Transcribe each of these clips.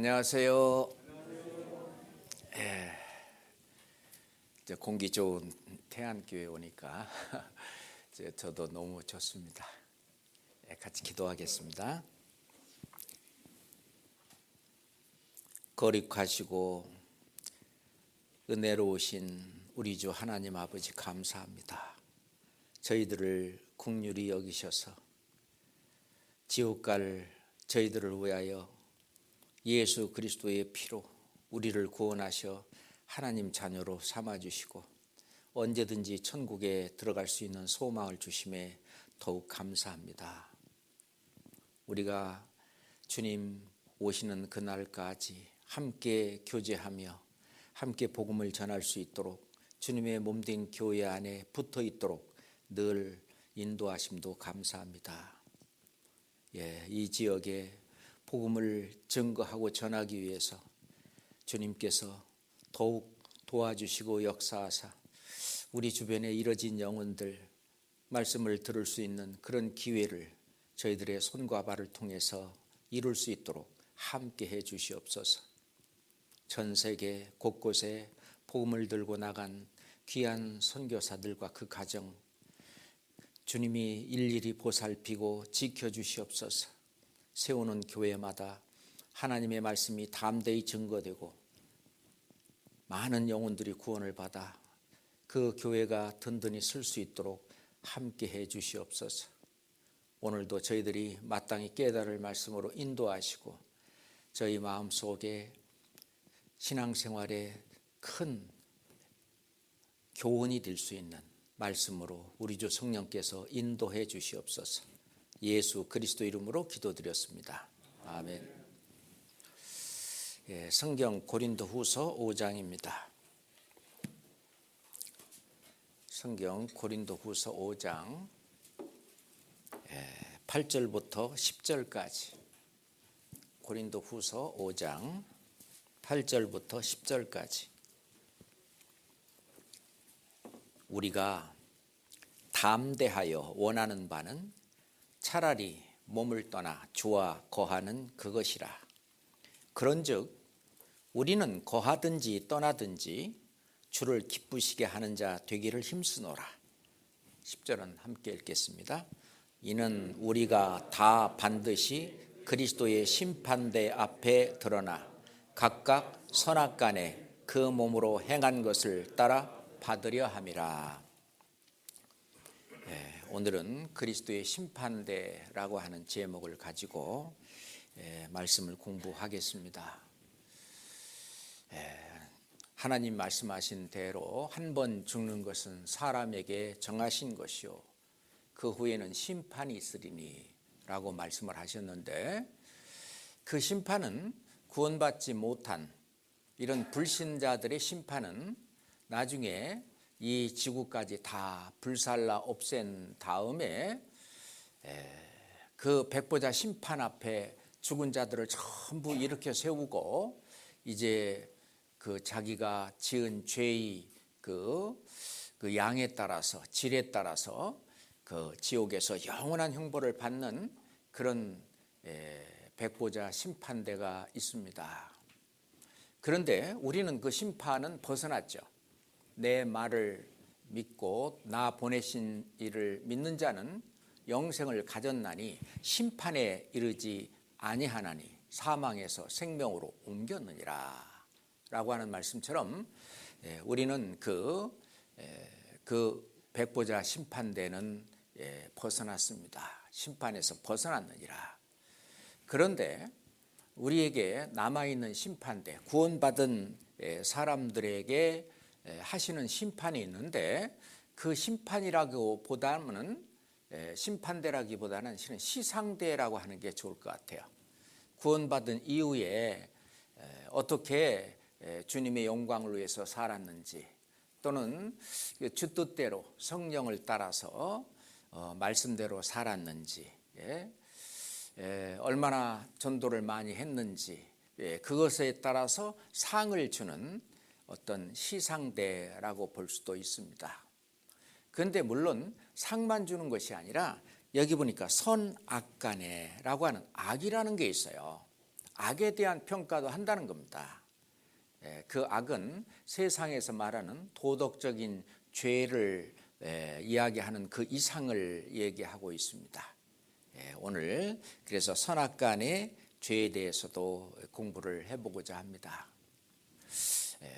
안녕하세요. 이제 공기 좋은 태안교회 오니까 저도 너무 좋습니다. 같이 기도하겠습니다. 거룩하시고 은혜로우신 우리 주 하나님 아버지 감사합니다. 저희들을 긍휼히 여기셔서 지옥 갈 저희들을 위하여 예수 그리스도의 피로 우리를 구원하셔 하나님 자녀로 삼아주시고 언제든지 천국에 들어갈 수 있는 소망을 주심에 더욱 감사합니다. 우리가 주님 오시는 그날까지 함께 교제하며 함께 복음을 전할 수 있도록 주님의 몸된 교회 안에 붙어 있도록 늘 인도하심도 감사합니다. 이 지역에 복음을 증거하고 전하기 위해서 주님께서 더욱 도와주시고 역사하사 우리 주변에 이뤄진 영혼들 말씀을 들을 수 있는 그런 기회를 저희들의 손과 발을 통해서 이룰 수 있도록 함께 해 주시옵소서. 전 세계 곳곳에 복음을 들고 나간 귀한 선교사들과 그 가정 주님이 일일이 보살피고 지켜주시옵소서. 세우는 교회마다 하나님의 말씀이 담대히 증거되고 많은 영혼들이 구원을 받아 그 교회가 든든히 설 수 있도록 함께 해 주시옵소서. 오늘도 저희들이 마땅히 깨달을 말씀으로 인도하시고 저희 마음속에 신앙생활에 큰 교훈이 될 수 있는 말씀으로 우리 주 성령께서 인도해 주시옵소서. 예수 그리스도 이름으로 기도드렸습니다. 아멘. 성경 고린도후서 5장입니다. 성경 고린도후서 5장 8절부터 10절까지. 고린도후서 5장 8절부터 10절까지. 우리가 담대하여 원하는 바는 차라리 몸을 떠나 주와 거하는 그것이라. 그런즉 우리는 거하든지 떠나든지 주를 기쁘시게 하는 자 되기를 힘쓰노라. 10절은 함께 읽겠습니다. 이는 우리가 다 반드시 그리스도의 심판대 앞에 드러나 각각 선악간에 그 몸으로 행한 것을 따라 받으려 함이라. 오늘은 그리스도의 심판대라고 하는 제목을 가지고 말씀을 공부하겠습니다. 하나님 말씀하신 대로 한 번 죽는 것은 사람에게 정하신 것이요 그 후에는 심판이 있으리니 라고 말씀을 하셨는데, 그 심판은 구원받지 못한 이런 불신자들의 심판은 나중에 이 지구까지 다 불살라 없앤 다음에 그 백보자 심판 앞에 죽은 자들을 전부 일으켜 세우고 이제 그 자기가 지은 죄의 그 양에 따라서 질에 따라서 그 지옥에서 영원한 형벌을 받는 그런 백보자 심판대가 있습니다. 그런데 우리는 그 심판은 벗어났죠. 내 말을 믿고 나 보내신 이를 믿는 자는 영생을 가졌나니 심판에 이르지 아니하나니 사망에서 생명으로 옮겼느니라 라고 하는 말씀처럼 우리는 그 백보자 심판대는 벗어났습니다. 심판에서 벗어났느니라. 그런데 우리에게 남아있는 심판대, 구원받은 사람들에게 하시는 심판이 있는데, 그 심판이라기보다는 심판대라기보다는 실은 시상대라고 하는 게 좋을 것 같아요. 구원받은 이후에 어떻게 주님의 영광을 위해서 살았는지, 또는 주 뜻대로 성령을 따라서 말씀대로 살았는지, 얼마나 전도를 많이 했는지, 그것에 따라서 상을 주는 어떤 시상대라고 볼 수도 있습니다. 그런데 물론 상만 주는 것이 아니라 여기 보니까 선악간에라고 하는 악이라는 게 있어요. 악에 대한 평가도 한다는 겁니다. 그 악은 세상에서 말하는 도덕적인 죄를 이야기하는 그 이상을 얘기하고 있습니다. 오늘 그래서 선악간의 죄에 대해서도 공부를 해보고자 합니다.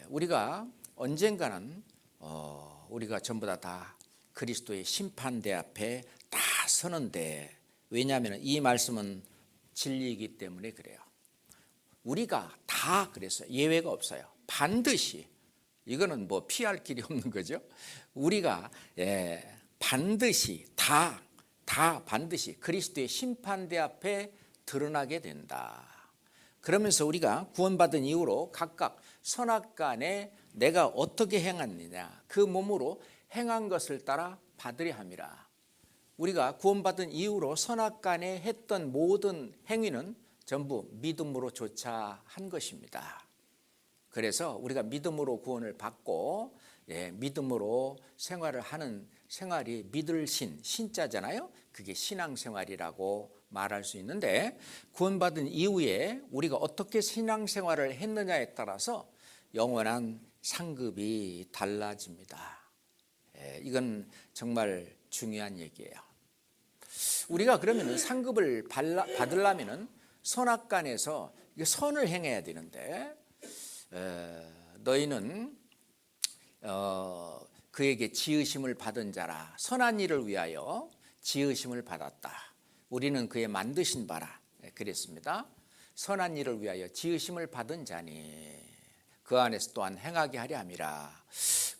우리가 언젠가는 우리가 전부 다 그리스도의 심판대 앞에 다 서는데, 왜냐하면 이 말씀은 진리이기 때문에 그래요. 우리가 다 그래서 예외가 없어요. 반드시, 이거는 뭐 피할 길이 없는 거죠. 우리가 반드시 다 반드시 그리스도의 심판대 앞에 드러나게 된다. 그러면서 우리가 구원받은 이후로 각각 선악간에 내가 어떻게 행했느냐, 그 몸으로 행한 것을 따라 받으려 함이라. 우리가 구원받은 이후로 선악간에 했던 모든 행위는 전부 믿음으로 조차한 것입니다. 그래서 우리가 믿음으로 구원을 받고 믿음으로 생활을 하는 생활이 믿을 신자잖아요. 그게 신앙생활이라고 말할 수 있는데, 구원받은 이후에 우리가 어떻게 신앙생활을 했느냐에 따라서 영원한 상급이 달라집니다. 이건 정말 중요한 얘기예요. 우리가 그러면 상급을 받으려면 선악간에서 선을 행해야 되는데, 너희는 그에게 지으심을 받은 자라, 선한 일을 위하여 지으심을 받았다. 우리는 그의 만드신 바라 그랬습니다. 선한 일을 위하여 지으심을 받은 자니 그 안에서 또한 행하게 하려 함이라.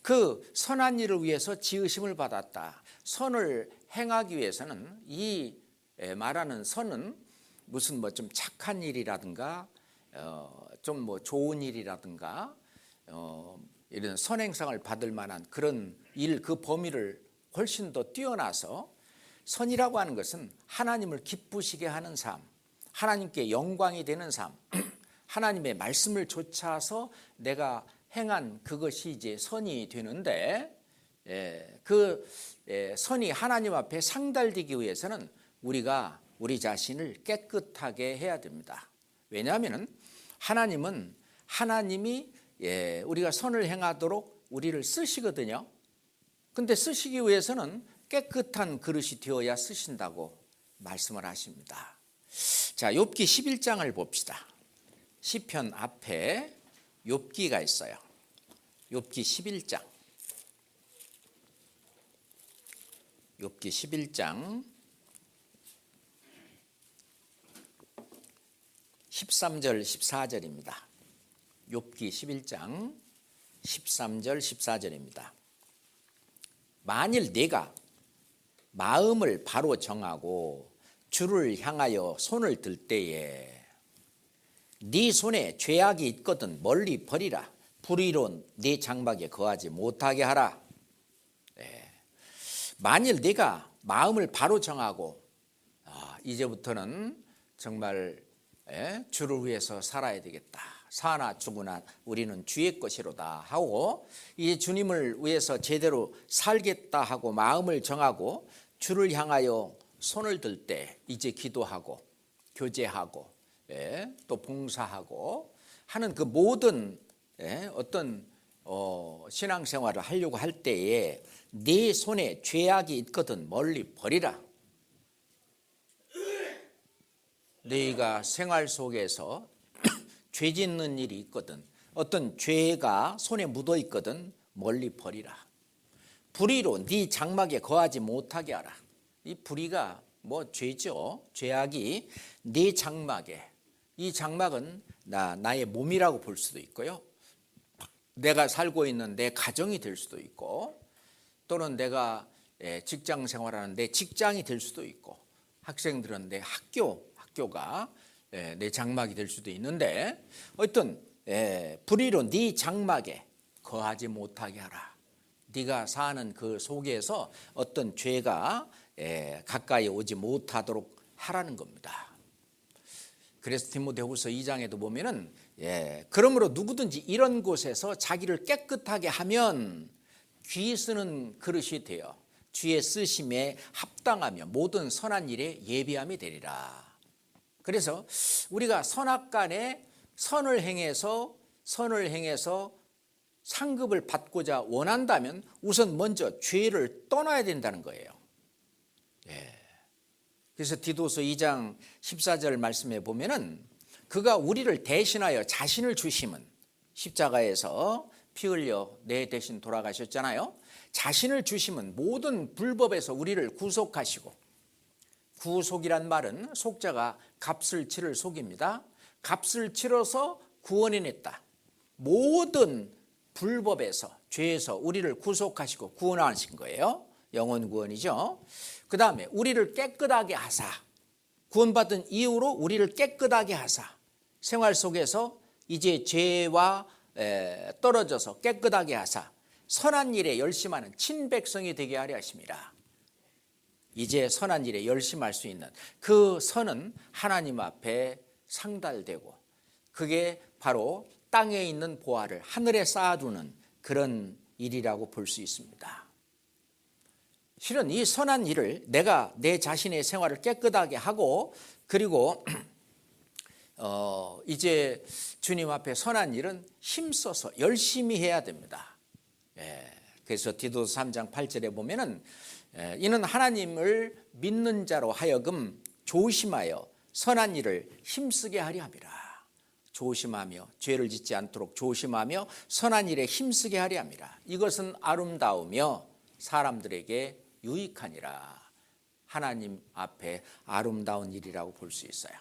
그 선한 일을 위해서 지으심을 받았다. 선을 행하기 위해서는, 이 말하는 선은 무슨 뭐 좀 착한 일이라든가 좀 뭐 좋은 일이라든가 이런 선행상을 받을 만한 그런 일, 그 범위를 훨씬 더 뛰어나서, 선이라고 하는 것은 하나님을 기쁘시게 하는 삶, 하나님께 영광이 되는 삶, 하나님의 말씀을 쫓아서 내가 행한 그것이 이제 선이 되는데, 그 선이 하나님 앞에 상달되기 위해서는 우리가 우리 자신을 깨끗하게 해야 됩니다. 왜냐하면 하나님이 우리가 선을 행하도록 우리를 쓰시거든요. 근데 쓰시기 위해서는 깨끗한 그릇이 되어야 쓰신다고 말씀을 하십니다. 자, 욥기 11장을 봅시다. 시편 앞에 욥기가 있어요. 욥기 11장. 욥기 11장 13절 14절입니다. 욥기 11장 13절 14절입니다. 만일 내가 마음을 바로 정하고 주를 향하여 손을 들 때에 네 손에 죄악이 있거든 멀리 버리라. 불의로 네 장막에 거하지 못하게 하라. 만일 내가 마음을 바로 정하고 이제부터는 정말 주를 위해서 살아야 되겠다. 사나 죽으나 우리는 주의 것이로다 하고, 이제 주님을 위해서 제대로 살겠다 하고 마음을 정하고 주를 향하여 손을 들 때 이제 기도하고 교제하고 또 봉사하고 하는 그 모든 어떤 신앙생활을 하려고 할 때에 네 손에 죄악이 있거든 멀리 버리라. 너희가 생활 속에서 죄 짓는 일이 있거든, 어떤 죄가 손에 묻어 있거든 멀리 버리라. 불의로 네 장막에 거하지 못하게 하라. 이 불의가 뭐 죄죠. 죄악이 네 장막에, 이 장막은 나의 몸이라고 볼 수도 있고요, 내가 살고 있는 내 가정이 될 수도 있고, 또는 내가 직장 생활하는 내 직장이 될 수도 있고, 학생들은 내 학교가 내 장막이 될 수도 있는데, 어떤 불의로 네 장막에 거하지 못하게 하라. 네가 사는 그 속에서 어떤 죄가 가까이 오지 못하도록 하라는 겁니다. 그래서 디모데후서 2장에도 보면은 그러므로 누구든지 이런 곳에서 자기를 깨끗하게 하면 귀 쓰는 그릇이 되어 주의 쓰심에 합당하며 모든 선한 일에 예비함이 되리라. 그래서 우리가 선악간에 선을 행해서 상급을 받고자 원한다면 우선 먼저 죄를 떠나야 된다는 거예요. 그래서 디도서 2장 14절 말씀에 보면은 그가 우리를 대신하여 자신을 주심은, 십자가에서 피 흘려 내 대신 돌아가셨잖아요. 자신을 주심은 모든 불법에서 우리를 구속하시고, 구속이란 말은 속자가 값을 치를 속입니다. 값을 치러서 구원해냈다. 모든 불법에서, 죄에서 우리를 구속하시고 구원하신 거예요. 영원 구원이죠. 그 다음에 우리를 깨끗하게 하사, 구원받은 이후로 우리를 깨끗하게 하사, 생활 속에서 이제 죄와 떨어져서 깨끗하게 하사 선한 일에 열심하는 친백성이 되게 하려 하십니다. 이제 선한 일에 열심할 수 있는 그 선은 하나님 앞에 상달되고, 그게 바로 땅에 있는 보화를 하늘에 쌓아두는 그런 일이라고 볼 수 있습니다. 실은 이 선한 일을 내가 내 자신의 생활을 깨끗하게 하고, 그리고 이제 주님 앞에 선한 일은 힘써서 열심히 해야 됩니다. 그래서 디도서 3장 8절에 보면은 이는 하나님을 믿는 자로 하여금 조심하여 선한 일을 힘쓰게 하려 함이라. 조심하며 죄를 짓지 않도록 조심하며 선한 일에 힘쓰게 하려 함이라. 이것은 아름다우며 사람들에게 유익하니라. 하나님 앞에 아름다운 일이라고 볼 수 있어요.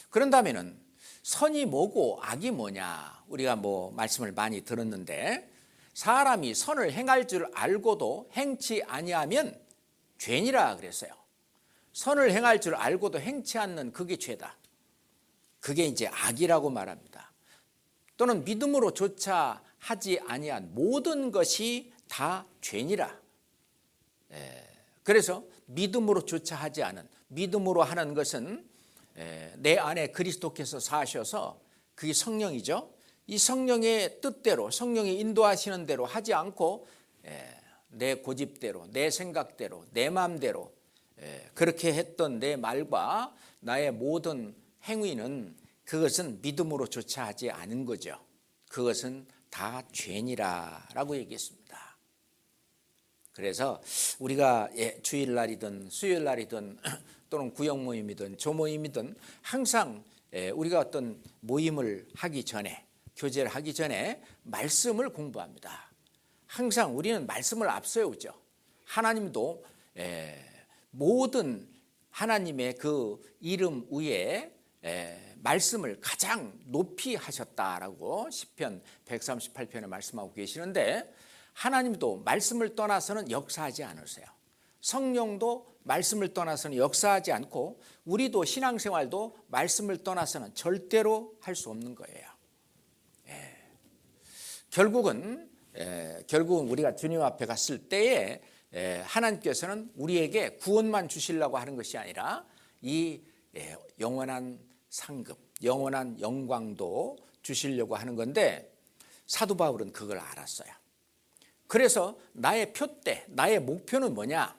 그런다면은 선이 뭐고 악이 뭐냐, 우리가 말씀을 많이 들었는데, 사람이 선을 행할 줄 알고도 행치 아니하면 죄니라 그랬어요. 선을 행할 줄 알고도 행치 않는 그게 죄다. 그게 이제 악이라고 말합니다. 또는 믿음으로조차 하지 아니한 모든 것이 다 죄니라. 그래서 믿음으로조차 하지 않은, 믿음으로 하는 것은 내 안에 그리스도께서 사셔서, 그게 성령이죠. 이 성령의 뜻대로, 성령이 인도하시는 대로 하지 않고 내 고집대로, 내 생각대로, 내 마음대로 그렇게 했던 내 말과 나의 모든 행위는, 그것은 믿음으로조차 하지 않은 거죠. 그것은 다 죄니라라고 얘기했습니다. 그래서 우리가 주일날이든 수요일날이든 또는 구역 모임이든 조모임이든 항상 우리가 어떤 모임을 하기 전에, 교제를 하기 전에 말씀을 공부합니다. 항상 우리는 말씀을 앞세우죠. 하나님도 모든 하나님의 그 이름 위에 말씀을 가장 높이 하셨다라고 시편 138편에 말씀하고 계시는데, 하나님도 말씀을 떠나서는 역사하지 않으세요. 성령도 말씀을 떠나서는 역사하지 않고, 우리도 신앙생활도 말씀을 떠나서는 절대로 할 수 없는 거예요. 결국은 우리가 주님 앞에 갔을 때에 하나님께서는 우리에게 구원만 주시려고 하는 것이 아니라 이 영원한 상급, 영원한 영광도 주시려고 하는 건데, 사도 바울은 그걸 알았어요. 그래서 나의 표대, 나의 목표는 뭐냐?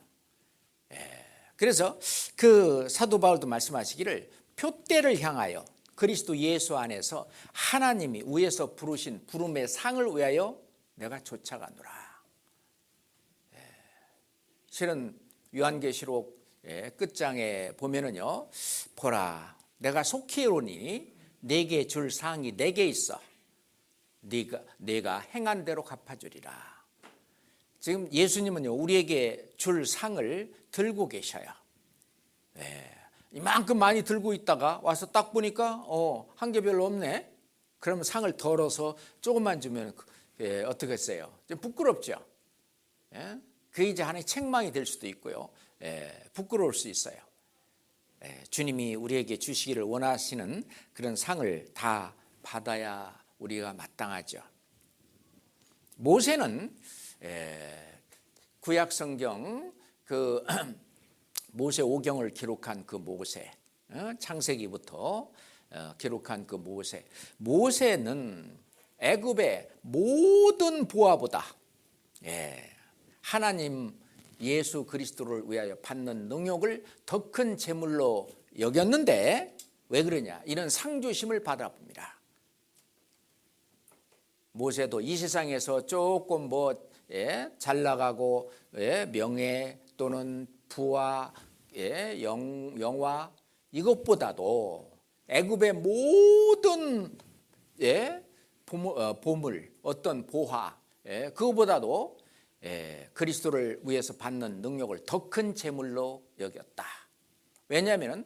그래서 그 사도 바울도 말씀하시기를, 표대를 향하여 그리스도 예수 안에서 하나님이 위에서 부르신 부름의 상을 위하여 내가 쫓아가노라. 실은 요한계시록 끝장에 보면은요, 보라, 내가 속히 이르노니 내게 줄 상이 내게 있어. 내가 행한 대로 갚아주리라. 지금 예수님은요, 우리에게 줄 상을 들고 계셔요. 이만큼 많이 들고 있다가 와서 딱 보니까 한 개 별로 없네. 그러면 상을 덜어서 조금만 주면 어떻게 했어요? 좀 부끄럽죠. 그게 이제 하나의 책망이 될 수도 있고요. 부끄러울 수 있어요. 주님이 우리에게 주시기를 원하시는 그런 상을 다 받아야 우리가 마땅하죠. 모세는 구약 성경 그 모세 오경을 기록한 그 모세, 창세기부터 기록한 그 모세는 애굽의 모든 보화보다 하나님 예수 그리스도를 위하여 받는 능욕을 더 큰 제물로 여겼는데 왜 그러냐? 이런 상주심을 받아봅니다. 모세도 이 세상에서 조금 잘 나가고 명예 또는 부와 영화 이것보다도 애굽의 모든 보물 어떤 보화 그거보다도 그리스도를 위해서 받는 능력을 더 큰 재물로 여겼다. 왜냐하면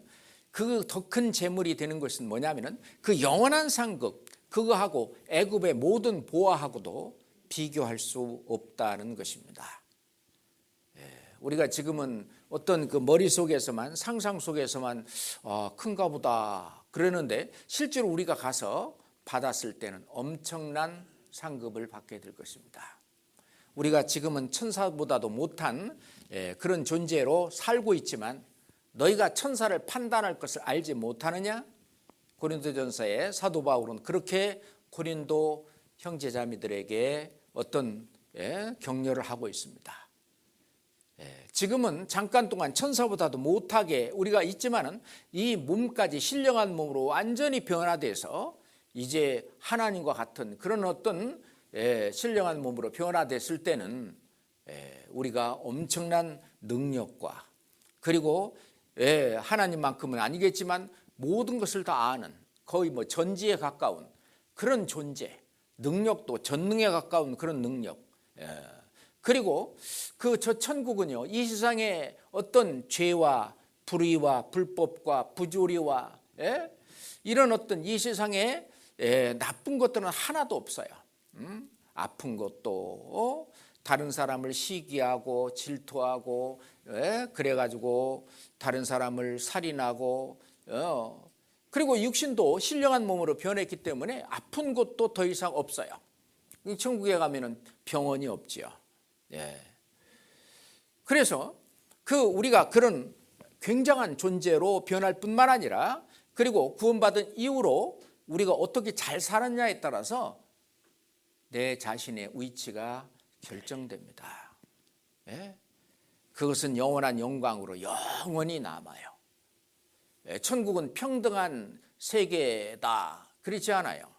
그 더 큰 재물이 되는 것은 뭐냐면은 그 영원한 상급 그거하고 애굽의 모든 보화하고도 비교할 수 없다는 것입니다. 우리가 지금은 어떤 그 머릿속에서만 상상 속에서만 큰가 보다 그러는데 실제로 우리가 가서 받았을 때는 엄청난 상급을 받게 될 것입니다. 우리가 지금은 천사보다도 못한 그런 존재로 살고 있지만 너희가 천사를 판단할 것을 알지 못하느냐? 고린도전서의 사도 바울은 그렇게 고린도 형제자매들에게 어떤 격려를 하고 있습니다. 지금은 잠깐 동안 천사보다도 못하게 우리가 있지만은 이 몸까지 신령한 몸으로 완전히 변화돼서 이제 하나님과 같은 그런 어떤 신령한 몸으로 변화됐을 때는 우리가 엄청난 능력과 그리고 하나님만큼은 아니겠지만 모든 것을 다 아는 거의 전지에 가까운 그런 존재, 능력도 전능에 가까운 그런 능력. 그리고 저 천국은요, 이 세상에 어떤 죄와 불의와 불법과 부조리와 이런 어떤 이 세상에 나쁜 것들은 하나도 없어요. 아픈 것도 다른 사람을 시기하고 질투하고 그래가지고 다른 사람을 살인하고 그리고 육신도 신령한 몸으로 변했기 때문에 아픈 것도 더 이상 없어요. 천국에 가면은 병원이 없지요. 그래서 우리가 그런 굉장한 존재로 변할 뿐만 아니라 그리고 구원받은 이후로 우리가 어떻게 잘 살았냐에 따라서 내 자신의 위치가 결정됩니다. 그것은 영원한 영광으로 영원히 남아요. 천국은 평등한 세계다. 그렇지 않아요.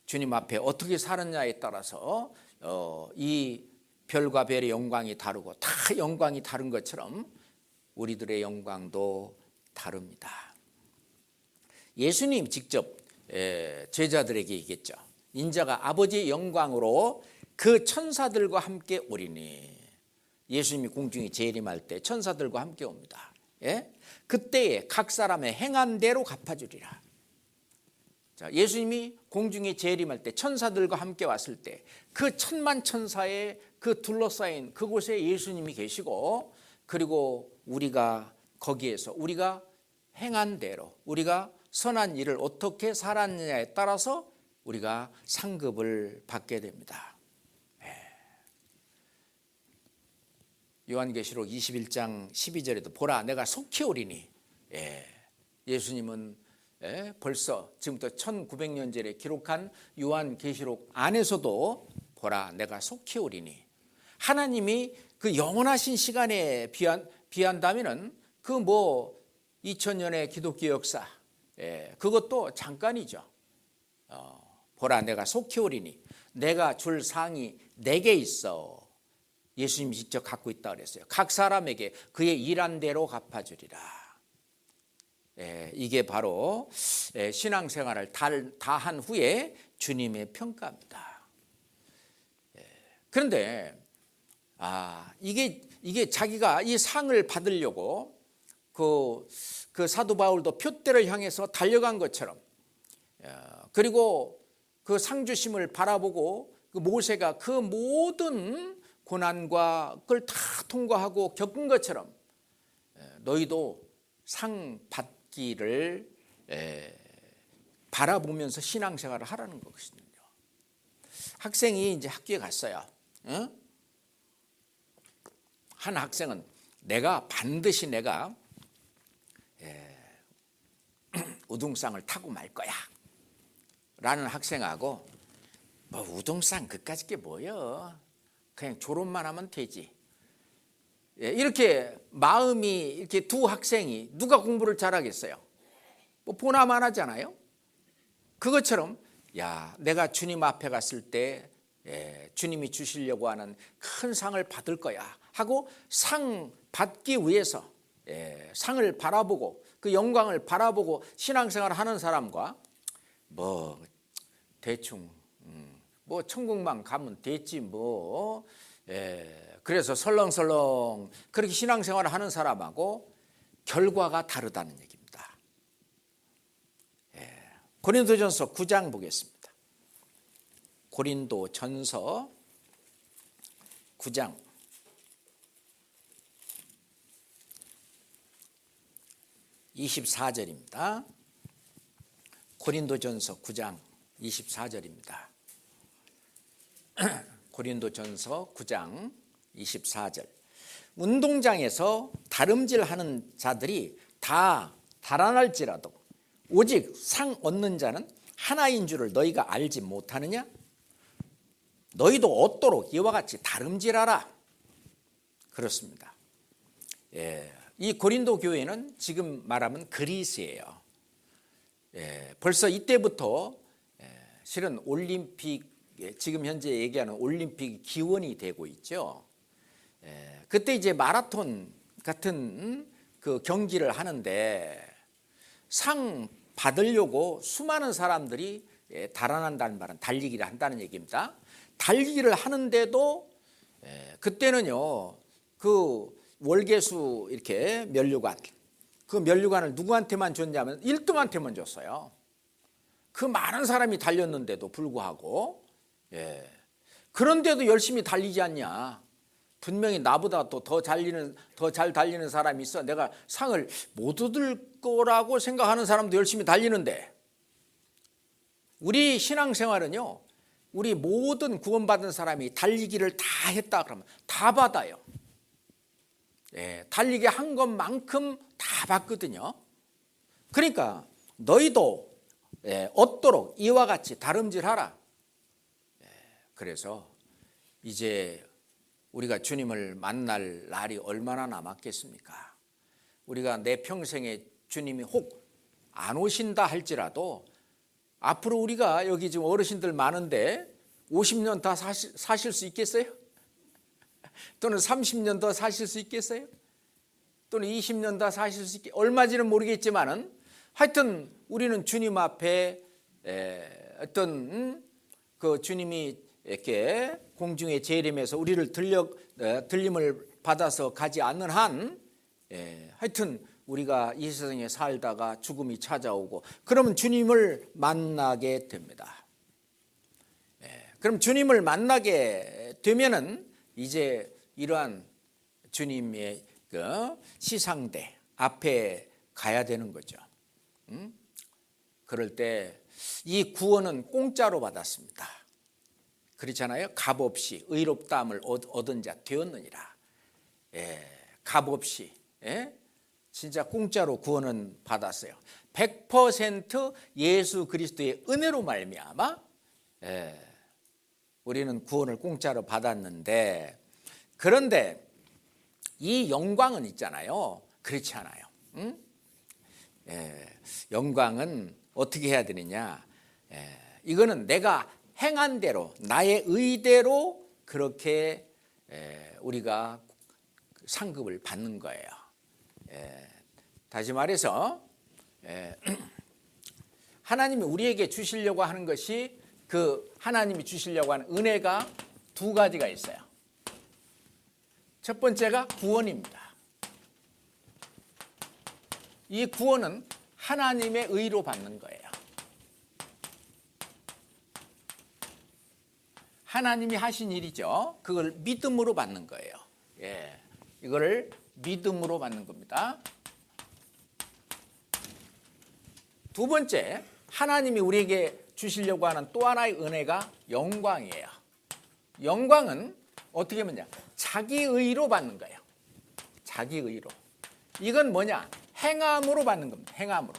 주님 앞에 어떻게 살았냐에 따라서 이 별과 별의 영광이 다르고 다 영광이 다른 것처럼 우리들의 영광도 다릅니다. 예수님 직접 제자들에게 얘기했죠. 인자가 아버지의 영광으로 그 천사들과 함께 오리니. 예수님이 공중에 재림할 때 천사들과 함께 옵니다. 그때에 각 사람의 행한 대로 갚아주리라. 자, 예수님이 공중에 재림할 때 천사들과 함께 왔을 때 그 천만 천사의 그 둘러싸인 그곳에 예수님이 계시고 그리고 우리가 거기에서 우리가 행한 대로 우리가 선한 일을 어떻게 살았느냐에 따라서 우리가 상급을 받게 됩니다. 요한계시록 21장 12절에도 보라 내가 속히 오리니. 예수님은 벌써 지금부터 1900년 전에 기록한 요한계시록 안에서도 보라 내가 속히 오리니. 하나님이 그 영원하신 시간에 비한다면은 2000년의 기독교 역사 그것도 잠깐이죠. 보라 내가 속히 오리니 내가 줄 상이 내게 있어. 예수님이 직접 갖고 있다 그랬어요. 각 사람에게 그의 일한 대로 갚아주리라. 이게 바로 신앙생활을 다 한 후에 주님의 평가입니다. 그런데 이게 자기가 이 상을 받으려고 그 사도 바울도 표대를 향해서 달려간 것처럼 그리고 그 상 주심을 바라보고 그 모세가 그 모든 고난과 그걸 다 통과하고 겪은 것처럼 너희도 상 받기를 바라보면서 신앙생활을 하라는 것이거든요. 학생이 이제 학교에 갔어요. 한 학생은 반드시 내가 우등상을 타고 말 거야 라는 학생하고 우등상 그까짓 게 뭐여 그냥 졸업만 하면 되지 이렇게 마음이 이렇게 두 학생이 누가 공부를 잘하겠어요? 뭐 보나만 하잖아요. 그것처럼 야, 내가 주님 앞에 갔을 때 주님이 주시려고 하는 큰 상을 받을 거야 하고 상 받기 위해서 상을 바라보고 그 영광을 바라보고 신앙생활을 하는 사람과 뭐 대충 뭐 천국만 가면 됐지 뭐 그래서 설렁설렁 그렇게 신앙생활을 하는 사람하고 결과가 다르다는 얘기입니다. 고린도전서 9장 보겠습니다. 고린도전서 9장 24절입니다. 고린도전서 9장 24절입니다. 고린도전서 9장 24절. 운동장에서 다름질하는 자들이 다 달아날지라도 오직 상 얻는 자는 하나인 줄을 너희가 알지 못하느냐? 너희도 얻도록 이와 같이 다름질하라. 그렇습니다. 이 고린도 교회는 지금 말하면 그리스예요. 벌써 이때부터 실은 올림픽, 지금 현재 얘기하는 올림픽 기원이 되고 있죠. 그때 이제 마라톤 같은 그 경기를 하는데 상 받으려고 수많은 사람들이 달아난다는 말은 달리기를 한다는 얘기입니다. 달리기를 하는데도 그때는요 그 월계수 이렇게 면류관, 그 면류관을 누구한테만 줬냐면 1등한테만 줬어요. 그 많은 사람이 달렸는데도 불구하고 그런데도 열심히 달리지 않냐. 분명히 나보다 또 더 잘 달리는 사람이 있어. 내가 상을 못 얻을 거라고 생각하는 사람도 열심히 달리는데 우리 신앙생활은요. 우리 모든 구원받은 사람이 달리기를 다 했다 그러면 다 받아요. 달리기 한 것만큼 다 받거든요. 그러니까 너희도 얻도록 이와 같이 다름질하라. 그래서 이제 우리가 주님을 만날 날이 얼마나 남았겠습니까? 우리가 내 평생에 주님이 혹 안 오신다 할지라도 앞으로 우리가 여기 지금 어르신들 많은데 50년 다 사실 수 있겠어요? 또는 30년 더 사실 수 있겠어요? 또는 20년 더 사실 수 있겠어요? 얼마지는 모르겠지만은 하여튼 우리는 주님 앞에 어떤 그 주님이 이렇게 공중에 재림해서 우리를 들림을 받아서 가지 않는 한 하여튼 우리가 이 세상에 살다가 죽음이 찾아오고 그러면 주님을 만나게 됩니다. 그럼 주님을 만나게 되면은 이제 이러한 주님의 그 시상대 앞에 가야 되는 거죠. 그럴 때 이 구원은 공짜로 받았습니다. 그렇잖아요. 값없이 의롭다함을 얻은 자 되었느니라. 값없이 진짜 공짜로 구원은 받았어요. 100% 예수 그리스도의 은혜로 말미암아 우리는 구원을 공짜로 받았는데 그런데 이 영광은 있잖아요. 그렇지 않아요. 영광은 어떻게 해야 되느냐. 이거는 내가 행한 대로 나의 의대로 그렇게 우리가 상급을 받는 거예요. 다시 말해서 하나님이 우리에게 주시려고 하는 것이 그 하나님이 주시려고 하는 은혜가 두 가지가 있어요. 첫 번째가 구원입니다. 이 구원은 하나님의 의로 받는 거예요. 하나님이 하신 일이죠. 그걸 믿음으로 받는 거예요. 이거를 믿음으로 받는 겁니다. 두 번째, 하나님이 우리에게 주시려고 하는 또 하나의 은혜가 영광이에요. 영광은 어떻게 하면요? 자기 의로 받는 거예요. 자기 의로. 이건 뭐냐? 행함으로 받는 겁니다. 행함으로.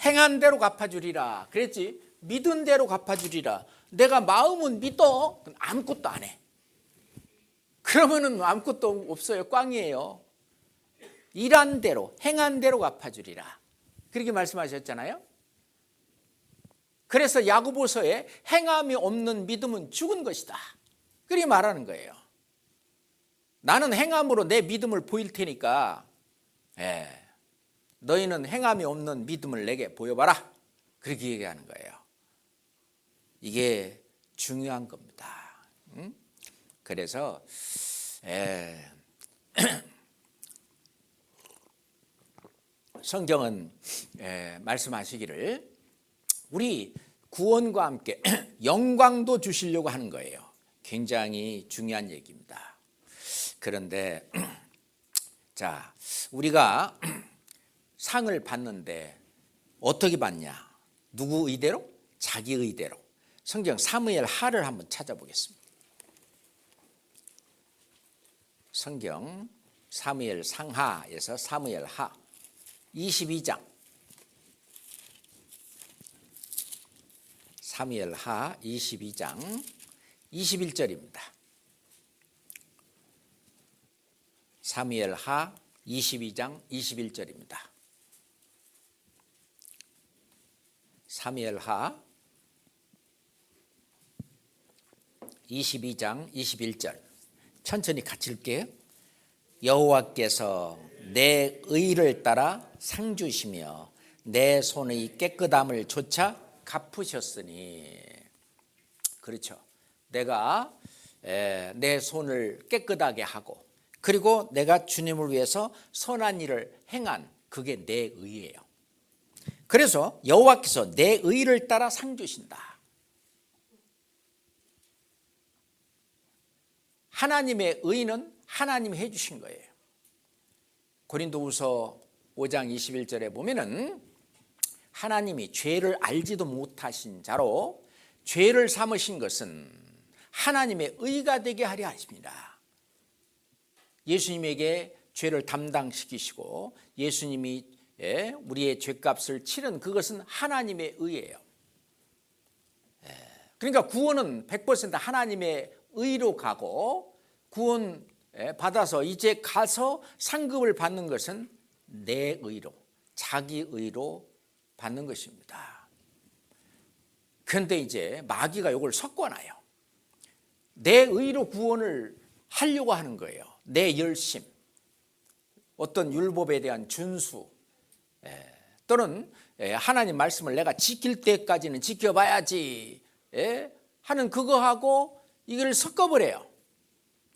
행한 대로 갚아주리라. 그랬지? 믿은 대로 갚아주리라. 내가 마음은 믿어. 아무것도 안 해. 그러면은 아무것도 없어요. 꽝이에요. 일한 대로 행한 대로 갚아주리라. 그렇게 말씀하셨잖아요. 그래서 야고보서에 행함이 없는 믿음은 죽은 것이다. 그렇게 말하는 거예요. 나는 행함으로 내 믿음을 보일 테니까 너희는 행함이 없는 믿음을 내게 보여봐라. 그렇게 얘기하는 거예요. 이게 중요한 겁니다. 그래서 성경은 말씀하시기를 우리 구원과 함께 영광도 주시려고 하는 거예요. 굉장히 중요한 얘기입니다. 그런데 자, 우리가 상을 받는데 어떻게 받냐? 누구 의대로? 자기 의대로. 성경 사무엘 하를 한번 찾아보겠습니다. 성경 사무엘 상하에서 사무엘 하 22장 사무엘 하 22장 21절입니다. 사무엘 하 22장 21절입니다. 사무엘 하 22장 21절 천천히 같이 읽게요. 여호와께서 내 의를 따라 상 주시며 내 손의 깨끗함을 조차 갚으셨으니. 그렇죠. 내가 내 손을 깨끗하게 하고 그리고 내가 주님을 위해서 선한 일을 행한 그게 내 의예요. 그래서 여호와께서 내 의를 따라 상 주신다. 하나님의 의는 하나님이 해주신 거예요. 고린도후서 5장 21절에 보면은 하나님이 죄를 알지도 못하신 자로 죄를 삼으신 것은 하나님의 의가 되게 하려 하십니다. 예수님에게 죄를 담당시키시고 예수님이 우리의 죄값을 치른 그것은 하나님의 의예요. 그러니까 구원은 100% 하나님의 의로 가고 구원 받아서 이제 가서 상급을 받는 것은 내 의로, 자기 의로 받는 것입니다. 그런데 이제 마귀가 이걸 섞어놔요. 내 의로 구원을 하려고 하는 거예요. 내 열심, 어떤 율법에 대한 준수, 또는 하나님 말씀을 내가 지킬 때까지는 지켜봐야지 하는 그거하고 이걸 섞어버려요.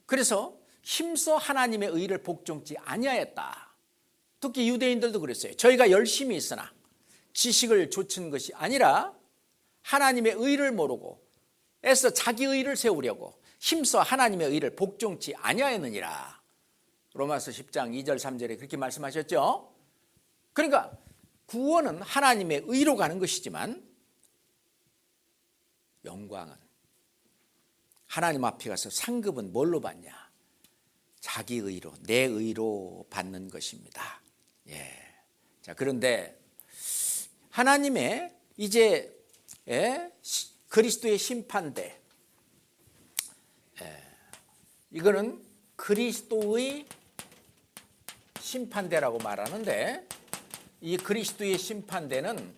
그래서 힘써 하나님의 의를 복종치 아니하였다. 특히 유대인들도 그랬어요. 저희가 열심히 있으나 지식을 좇은 것이 아니라 하나님의 의를 모르고 애써 자기 의를 세우려고 힘써 하나님의 의를 복종치 아니하였느니라. 로마서 10장 2절 3절에 그렇게 말씀하셨죠. 그러니까 구원은 하나님의 의로 가는 것이지만 영광은 하나님 앞에 가서 상급은 뭘로 받냐? 자기 의로, 내 의로 받는 것입니다. 자, 그런데 하나님의 이제 그리스도의 심판대, 이거는 그리스도의 심판대라고 말하는데 이 그리스도의 심판대는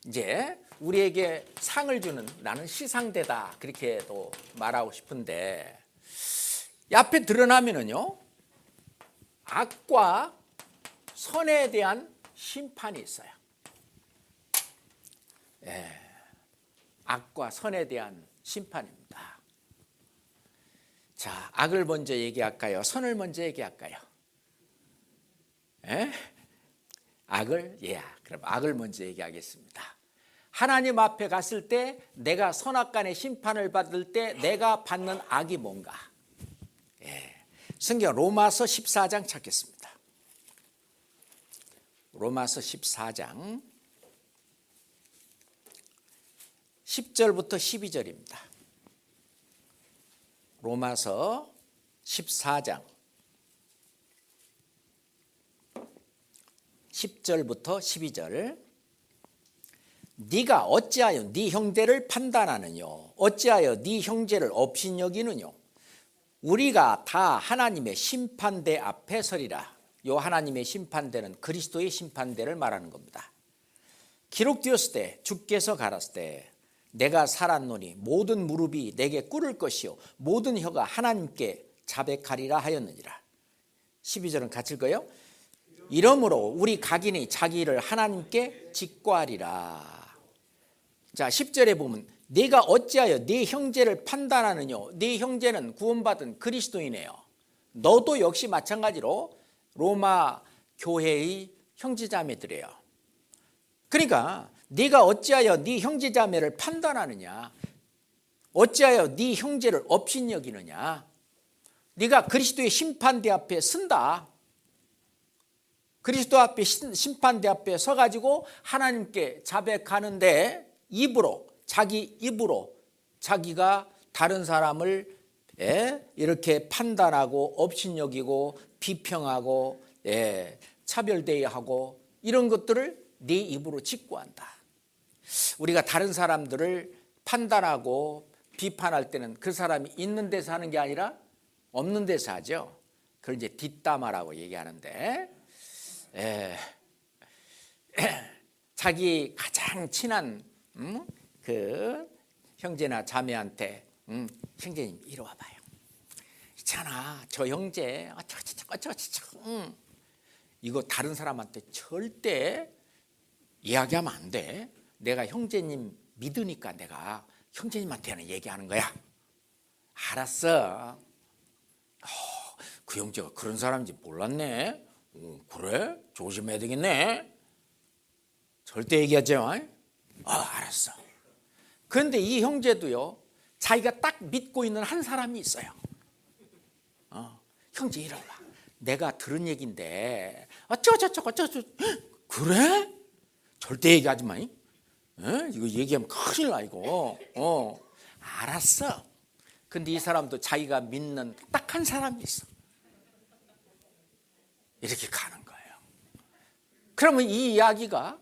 이제 우리에게 상을 주는 나는 시상대다 그렇게도 말하고 싶은데 이 앞에 드러나면은요 악과 선에 대한 심판이 있어요. 악과 선에 대한 심판입니다. 자, 악을 먼저 얘기할까요? 선을 먼저 얘기할까요? 악을? 그럼 악을 먼저 얘기하겠습니다. 하나님 앞에 갔을 때 내가 선악간의 심판을 받을 때 내가 받는 악이 뭔가? 성경 로마서 14장 찾겠습니다. 로마서 14장 10절부터 12절입니다. 로마서 14장 10절부터 12절. 네가 어찌하여 네 형제를 판단하느냐, 어찌하여 네 형제를 업신여기느냐. 우리가 다 하나님의 심판대 앞에 서리라. 요 하나님의 심판대는 그리스도의 심판대를 말하는 겁니다. 기록되었을 때 주께서 가라사대 때 내가 살았노니 모든 무릎이 내게 꿇을 것이요 모든 혀가 하나님께 자백하리라 하였느니라. 12절은 같이 읽어요. 이러므로 우리 각인이 자기 일을 하나님께 직고하리라. 자, 10절에 보면 네가 어찌하여 네 형제를 판단하느냐. 네 형제는 구원받은 그리스도인이에요. 너도 역시 마찬가지로 로마 교회의 형제자매들이에요. 그러니까 네가 어찌하여 네 형제자매를 판단하느냐, 어찌하여 네 형제를 업신여기느냐. 네가 그리스도의 심판대 앞에 쓴다. 그리스도 앞에 심판대 앞에 서가지고 하나님께 자백하는데 입으로, 자기 입으로 자기가 다른 사람을 이렇게 판단하고 업신여기고 비평하고 차별대하고 이런 것들을 네 입으로 직고한다. 우리가 다른 사람들을 판단하고 비판할 때는 그 사람이 있는 데서 하는 게 아니라 없는 데서 하죠. 그걸 이제 뒷담화라고 얘기하는데, 자기 가장 친한 그 형제나 자매한테 형제님 이리 와봐요. 있잖아 저 형제 이거 다른 사람한테 절대 이야기하면 안 돼. 내가 형제님 믿으니까 내가 형제님한테는 얘기하는 거야. 알았어. 그 형제가 그런 사람인지 몰랐네. 그래? 조심해야 되겠네. 절대 얘기하지 마. 알았어. 그런데 이 형제도요, 자기가 딱 믿고 있는 한 사람이 있어요. 형제 이리 와. 내가 들은 얘기인데 어쩌고 그래? 절대 얘기하지 마. 이거 얘기하면 큰일 나 이거. 알았어. 근데 이 사람도 자기가 믿는 딱 한 사람이 있어. 이렇게 가는 거예요. 그러면 이 이야기가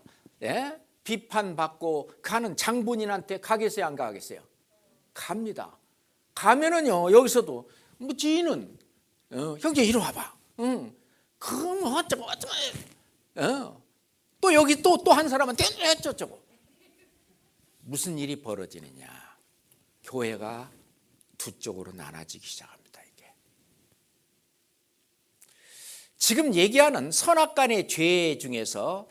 비판받고 가는 장본인한테 가겠어요, 안 가겠어요? 갑니다. 가면은요, 여기서도 뭐 지인은 형제 이리 와봐. 그럼 어쩌고 또 여기 또 한 사람한테 어쩌고. 무슨 일이 벌어지느냐? 교회가 두 쪽으로 나눠지기 시작합니다. 이게 지금 얘기하는 선악간의 죄 중에서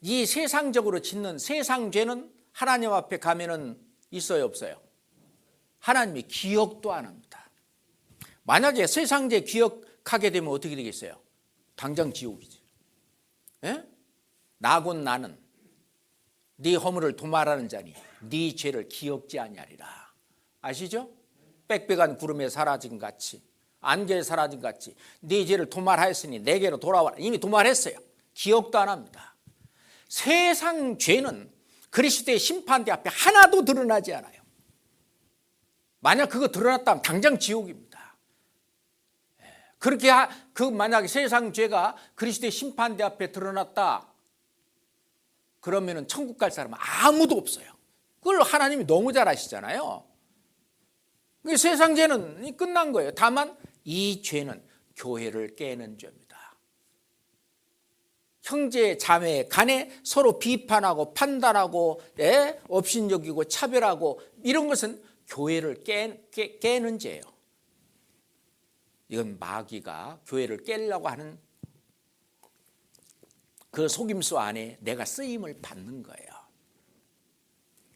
이 세상적으로 짓는 세상 죄는 하나님 앞에 가면은 있어요, 없어요? 하나님이 기억도 안 합니다. 만약에 세상 죄 기억하게 되면 어떻게 되겠어요? 당장 지옥이죠. 나곤 나는 네 허물을 도말하는 자니 네 죄를 기억지 아니하리라. 아시죠? 빽빽한 구름에 사라진 같이 안개에 사라진 같이 네 죄를 도말하였으니 내게로 돌아와라. 이미 도말했어요. 기억도 안 합니다. 세상 죄는 그리스도의 심판대 앞에 하나도 드러나지 않아요. 만약 그거 드러났다면 당장 지옥입니다. 그렇게 만약에 세상 죄가 그리스도의 심판대 앞에 드러났다 그러면은 천국 갈 사람은 아무도 없어요. 그걸 하나님이 너무 잘 아시잖아요. 세상 죄는 끝난 거예요. 다만 이 죄는 교회를 깨는 죄입니다. 형제 자매 간에 서로 비판하고 판단하고 업신여기고 차별하고 이런 것은 교회를 깨는 죄예요. 이건 마귀가 교회를 깨려고 하는 그 속임수 안에 내가 쓰임을 받는 거예요.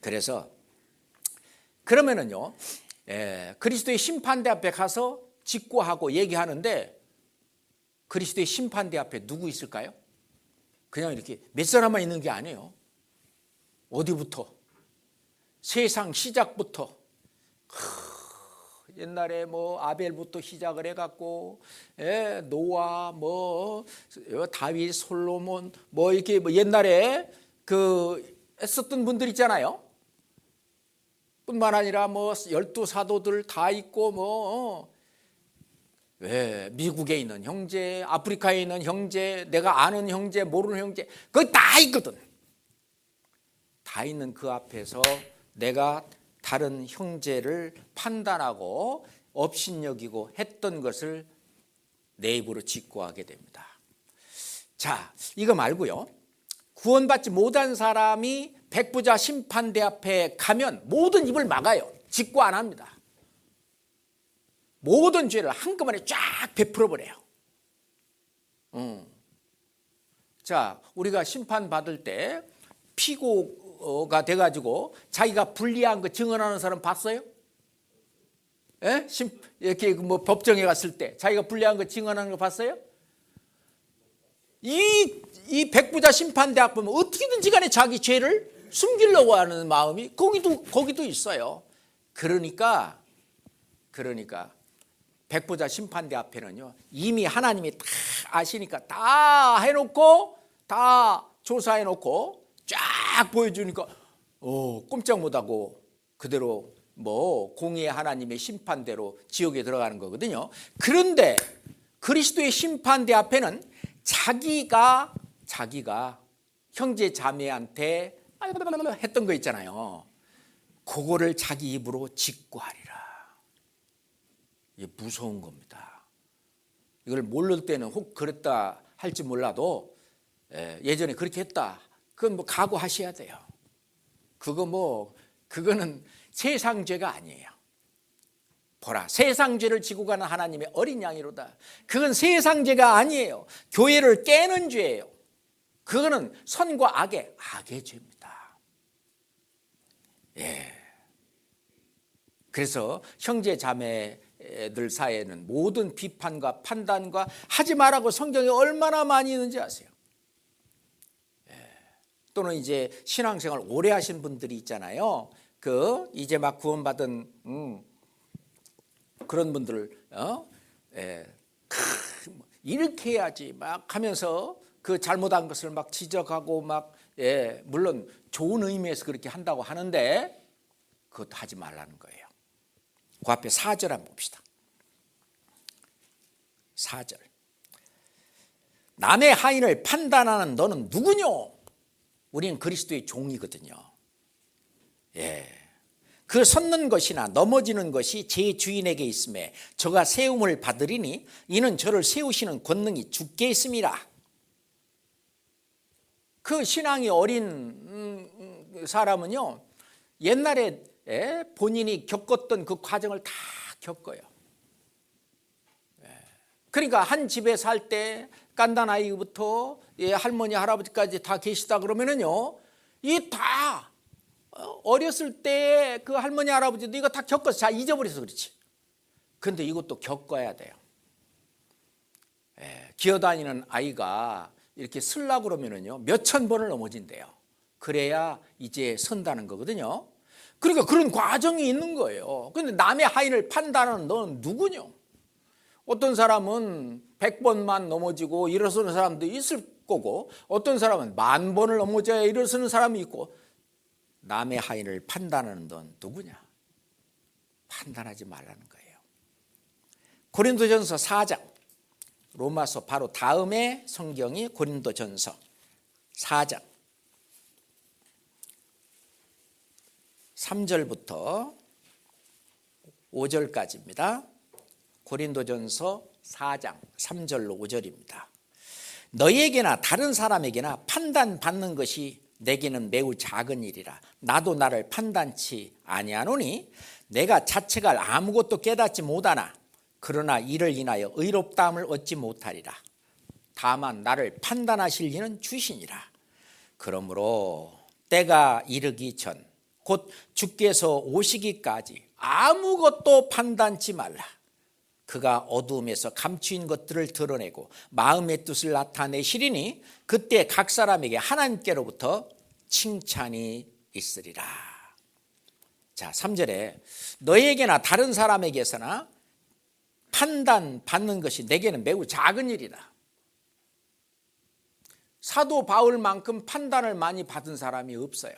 그래서 그러면은요, 그리스도의 심판대 앞에 가서 직고하고 얘기하는데 그리스도의 심판대 앞에 누구 있을까요? 그냥 이렇게 몇 사람만 있는 게 아니에요. 어디부터? 세상 시작부터. 옛날에 뭐 아벨부터 시작을 해갖고 노아 뭐 다윗 솔로몬 뭐 이렇게 뭐 옛날에 그 했었던 분들 있잖아요. 뿐만 아니라 뭐 12사도들 다 있고 뭐 미국에 있는 형제, 아프리카에 있는 형제, 내가 아는 형제, 모르는 형제, 그거 다 있거든. 다 있는 그 앞에서 내가 다른 형제를 판단하고 업신여기고 했던 것을 내 입으로 직고하게 됩니다. 자, 이거 말고요. 구원받지 못한 사람이 백부자 심판대 앞에 가면 모든 입을 막아요. 직고 안 합니다. 모든 죄를 한꺼번에 쫙 베풀어 버려요. 자, 우리가 심판받을 때 피고가 돼가지고 자기가 불리한 거 증언하는 사람 봤어요? 예? 이렇게 뭐 법정에 갔을 때 자기가 불리한 거 증언하는 거 봤어요? 이 백부자 심판대 앞 보면 어떻게든지 간에 자기 죄를 숨기려고 하는 마음이 거기도 있어요. 그러니까 백부자 심판대 앞에는요, 이미 하나님이 다 아시니까 다 해놓고 다 조사해놓고 쫙 보여주니까 꼼짝 못하고 그대로 뭐 공의의 하나님의 심판대로 지옥에 들어가는 거거든요. 그런데 그리스도의 심판대 앞에는 자기가 형제 자매한테 했던 거 있잖아요. 그거를 자기 입으로 직고하리라. 이게 무서운 겁니다. 이걸 모를 때는 혹 그랬다 할지 몰라도 예전에 그렇게 했다. 그건 뭐 각오하셔야 돼요. 그거는 세상 죄가 아니에요. 보라, 세상 죄를 지고 가는 하나님의 어린 양이로다. 그건 세상 죄가 아니에요. 교회를 깨는 죄예요. 그거는 선과 악의 죄입니다. 예. 그래서 형제 자매들 사이에는 모든 비판과 판단과 하지 말라고 성경에 얼마나 많이 있는지 아세요? 또는 이제 신앙생활 오래 하신 분들이 있잖아요. 이제 막 구원받은 그런 분들을 이렇게 해야지 막 하면서 그 잘못한 것을 막 지적하고 막 물론 좋은 의미에서 그렇게 한다고 하는데 그것도 하지 말라는 거예요. 그 앞에 4절 한번 봅시다. 4절. 남의 하인을 판단하는 너는 누구뇨? 우리는 그리스도의 종이거든요. 그 섰는 것이나 넘어지는 것이 제 주인에게 있음에 저가 세움을 받으리니 이는 저를 세우시는 권능이 주께 있음이라. 그 신앙이 어린 사람은요, 옛날에 본인이 겪었던 그 과정을 다 겪어요. 그러니까 한 집에 살 때 깐단 아이부터 할머니 할아버지까지 다 계시다 그러면은요, 이 다 어렸을 때 그 할머니 할아버지도 이거 다 겪어서 잘 잊어버려서 그렇지. 그런데 이것도 겪어야 돼요. 기어다니는 아이가 이렇게 쓰려고 그러면은요, 몇천 번을 넘어진대요. 그래야 이제 선다는 거거든요. 그러니까 그런 과정이 있는 거예요. 그런데 남의 하인을 판단하는 넌 누구냐? 어떤 사람은 100번만 넘어지고 일어서는 사람도 있을 거고, 어떤 사람은 10,000번을 넘어져야 일어서는 사람이 있고, 남의 하인을 판단하는 넌 누구냐? 판단하지 말라는 거예요. 고린도전서 4장, 로마서 바로 다음에 성경이 고린도전서 4장 3절부터 5절까지입니다. 고린도전서 4장 3절로 5절입니다. 너희에게나 다른 사람에게나 판단받는 것이 내게는 매우 작은 일이라. 나도 나를 판단치 아니하노니 내가 자체가 아무것도 깨닫지 못하나 그러나 이를 인하여 의롭다함을 얻지 못하리라. 다만 나를 판단하실 이는 주시니라. 그러므로 때가 이르기 전 곧 주께서 오시기까지 아무것도 판단치 말라. 그가 어두움에서 감추인 것들을 드러내고 마음의 뜻을 나타내시리니 그때 각 사람에게 하나님께로부터 칭찬이 있으리라. 자, 3절에 너에게나 다른 사람에게서나 판단받는 것이 내게는 매우 작은 일이다. 사도 바울만큼 판단을 많이 받은 사람이 없어요.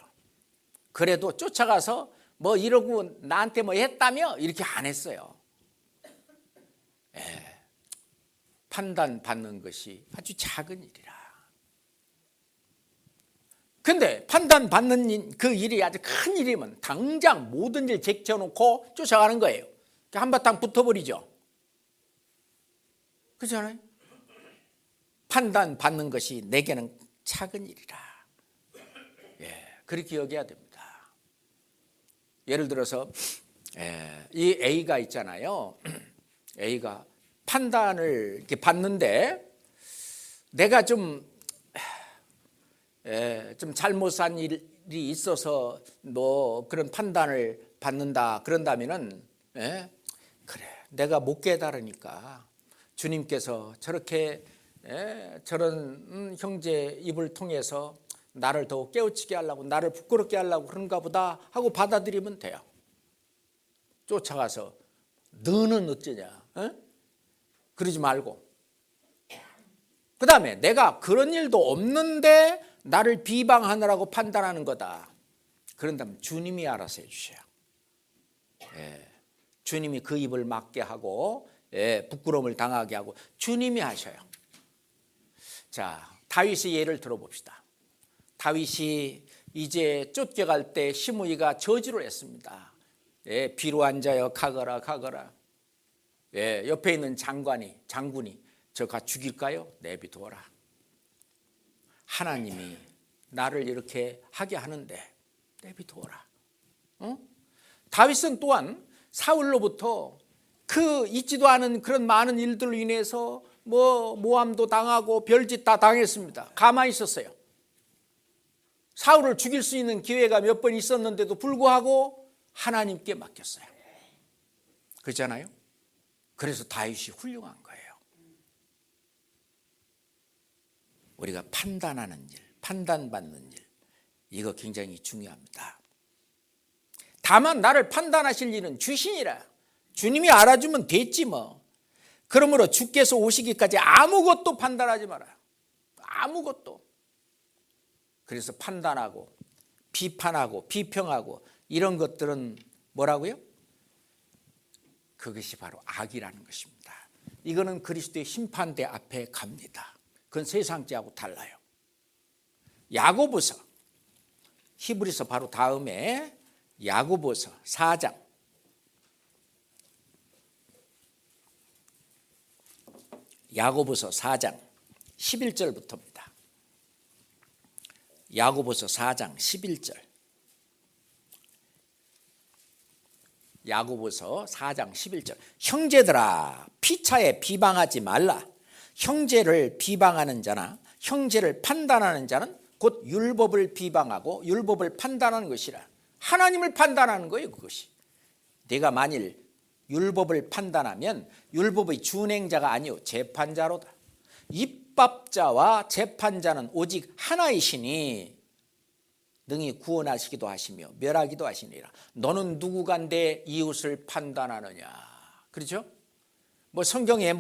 그래도 쫓아가서 뭐 이러고 나한테 뭐 했다며 이렇게 안 했어요. 판단받는 것이 아주 작은 일이라. 근데 판단받는 그 일이 아주 큰 일이면 당장 모든 일 제쳐놓고 쫓아가는 거예요. 한바탕 붙어버리죠. 그렇잖아요. 판단받는 것이 내게는 작은 일이라. 그렇게 여겨야 됩니다. 예를 들어서 이 A가 있잖아요. A가 판단을 이렇게 받는데 내가 좀 잘못 산 일이 있어서 너 그런 판단을 받는다 그런다면은 그래 내가 못 깨달으니까 주님께서 저렇게 저런 형제 입을 통해서 나를 더 깨우치게 하려고 나를 부끄럽게 하려고 그런가 보다 하고 받아들이면 돼요. 쫓아가서 너는 어쩌냐 그러지 말고 그 다음에 내가 그런 일도 없는데 나를 비방하느라고 판단하는 거다. 그런다면 주님이 알아서 해주셔요. 주님이 그 입을 막게 하고 부끄러움을 당하게 하고 주님이 하셔요. 자, 다윗의 예를 들어봅시다. 다윗이 이제 쫓겨갈 때 시므이가 저주를 했습니다. 비로 앉아요 가거라 가거라. 옆에 있는 장군이 저가 죽일까요? 내비두어라. 하나님이 나를 이렇게 하게 하는데 내비두어라. 다윗은 또한 사울로부터 그 있지도 않은 그런 많은 일들로 인해서 모함도 당하고 별짓 다 당했습니다. 가만히 있었어요. 사울을 죽일 수 있는 기회가 몇 번 있었는데도 불구하고 하나님께 맡겼어요. 그렇잖아요? 그래서 다윗이 훌륭한 거예요. 우리가 판단하는 일, 판단받는 일, 이거 굉장히 중요합니다. 다만 나를 판단하실 일은 주시니라. 주님이 알아주면 됐지 뭐. 그러므로 주께서 오시기까지 아무것도 판단하지 마라. 아무것도. 그래서 판단하고 비판하고 비평하고 이런 것들은 뭐라고요? 그것이 바로 악이라는 것입니다. 이거는 그리스도의 심판대 앞에 갑니다. 그건 세상죄하고 달라요. 야고보서, 히브리서 바로 다음에 야고보서 4장. 야고보서 4장 11절부터입니다. 야고보서 4장 11절. 야고보서 4장 11절. 형제들아 피차에 비방하지 말라. 형제를 비방하는 자나 형제를 판단하는 자는 곧 율법을 비방하고 율법을 판단하는 것이라. 하나님을 판단하는 거예요. 그것이. 내가 만일 율법을 판단하면 율법의 준행자가 아니요 재판자로다. 입법자와 재판자는 오직 하나이시니 능히 구원하시기도 하시며 멸하기도 하시니라. 너는 누구가 내 이웃을 판단하느냐. 그렇죠? 성경에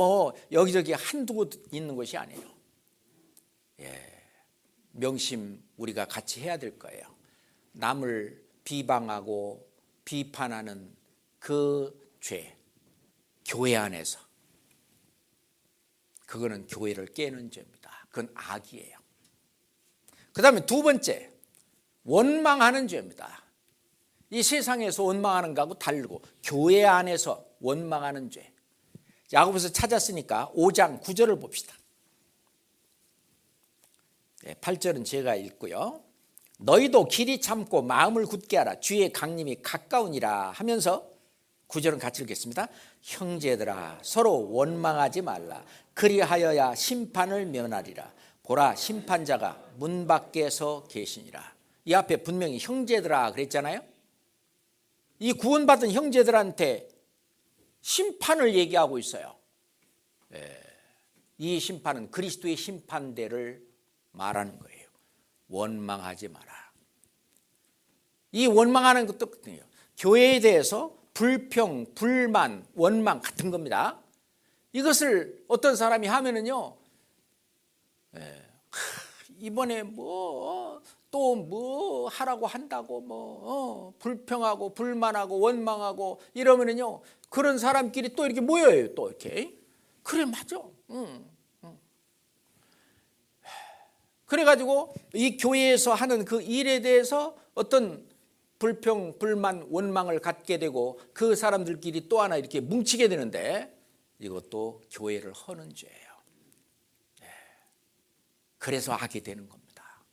여기저기 한두 곳 있는 것이 아니에요. 명심 우리가 같이 해야 될 거예요. 남을 비방하고 비판하는 그 죄, 교회 안에서 그거는 교회를 깨는 죄입니다. 그건 악이에요. 그 다음에 두 번째, 원망하는 죄입니다. 이 세상에서 원망하는 거하고 다르고 교회 안에서 원망하는 죄. 야고보서 찾았으니까 5장 9절을 봅시다. 8절은 제가 읽고요. 너희도 길이 참고 마음을 굳게 하라. 주의 강림이 가까우니라 하면서 9절은 같이 읽겠습니다. 형제들아 서로 원망하지 말라. 그리하여야 심판을 면하리라. 보라 심판자가 문 밖에서 계시니라. 이 앞에 분명히 형제들아 그랬잖아요. 이 구원받은 형제들한테 심판을 얘기하고 있어요. 이 심판은 그리스도의 심판대를 말하는 거예요. 원망하지 마라. 이 원망하는 것도 교회에 대해서 불평, 불만, 원망 같은 겁니다. 이것을 어떤 사람이 하면은요, 이번에 또 뭐 하라고 한다고 불평하고 불만하고 원망하고 이러면은요, 그런 사람끼리 또 이렇게 모여요. 또 이렇게. 그래, 맞아. 그래가지고 이 교회에서 하는 그 일에 대해서 어떤 불평, 불만, 원망을 갖게 되고 그 사람들끼리 또 하나 이렇게 뭉치게 되는데 이것도 교회를 허는 죄예요. 그래서 악이 되는 겁니다.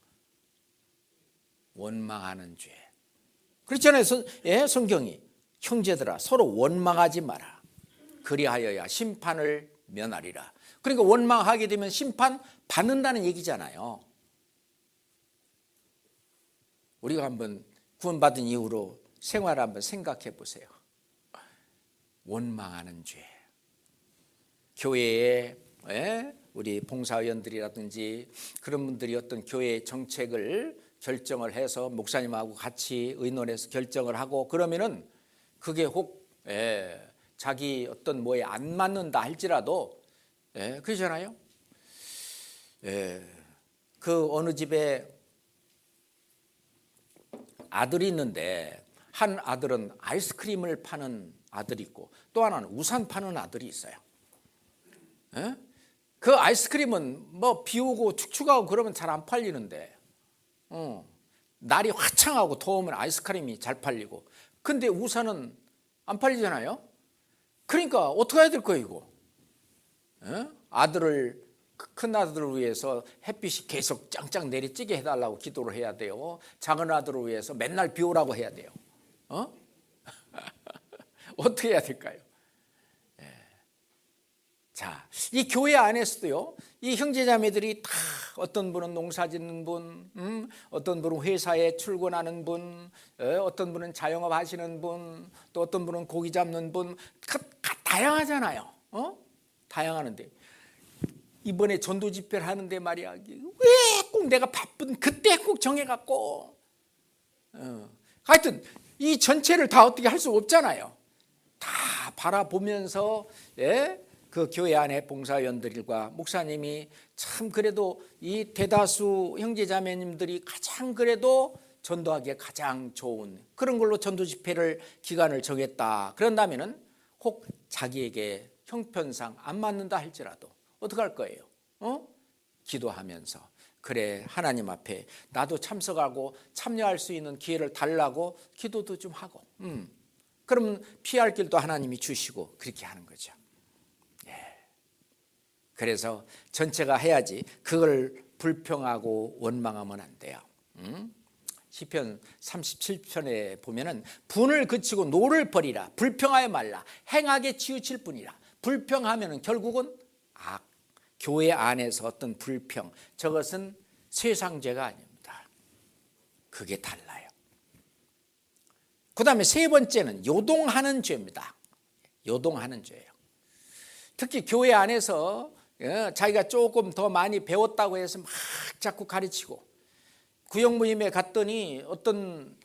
원망하는 죄. 그렇잖아요. 성경이 형제들아 서로 원망하지 마라. 그리하여야 심판을 면하리라. 그러니까 원망하게 되면 심판 받는다는 얘기잖아요. 우리가 한번 구원받은 이후로 생활을 한번 생각해 보세요. 원망하는 죄. 교회에 우리 봉사위원들이라든지 그런 분들이 어떤 교회의 정책을 결정을 해서 목사님하고 같이 의논해서 결정을 하고 그러면은 그게 혹 자기 어떤 뭐에 안 맞는다 할지라도 그러잖아요. 그 어느 집에 아들이 있는데 한 아들은 아이스크림을 파는 아들이 있고 또 하나는 우산 파는 아들이 있어요. 그 아이스크림은 뭐 비 오고 축축하고 그러면 잘 안 팔리는데 날이 화창하고 더우면 아이스크림이 잘 팔리고 근데 우산은 안 팔리잖아요. 그러니까 어떻게 해야 될 거예요 이거? 아들을 큰 아들을 위해서 햇빛이 계속 짱짱 내리쬐게 해달라고 기도를 해야 돼요. 작은 아들을 위해서 맨날 비 오라고 해야 돼요. 어떻게 해야 될까요? 자, 이 교회 안에서도요, 이 형제자매들이 다 어떤 분은 농사 짓는 분, 어떤 분은 회사에 출근하는 분, 어떤 분은 자영업 하시는 분, 또 어떤 분은 고기 잡는 분, 다양하잖아요. 다양하는데 이번에 전도 집회를 하는데 말이야, 왜 꼭 내가 바쁜 그때 꼭 정해갖고, 하여튼 이 전체를 다 어떻게 할 수 없잖아요. 다 바라보면서 그 교회 안에 봉사위원들과 목사님이 참 그래도 이 대다수 형제자매님들이 가장 그래도 전도하기에 가장 좋은 그런 걸로 전도 집회를 기간을 정했다. 그런다면은 혹 자기에게 형편상 안 맞는다 할지라도 어떻게 할 거예요? 기도하면서 그래 하나님 앞에 나도 참석하고 참여할 수 있는 기회를 달라고 기도도 좀 하고 그러면 피할 길도 하나님이 주시고 그렇게 하는 거죠. 그래서 전체가 해야지 그걸 불평하고 원망하면 안 돼요. 시편 37편에 보면은 분을 그치고 노를 버리라. 불평하여 말라. 행하게 치우칠 뿐이라. 불평하면은 결국은 악. 교회 안에서 어떤 불평, 저것은 세상죄가 아닙니다. 그게 달라요. 그 다음에 세 번째는 요동하는 죄입니다. 요동하는 죄예요. 특히 교회 안에서 자기가 조금 더 많이 배웠다고 해서 막 자꾸 가르치고 구역모임에 갔더니 어떤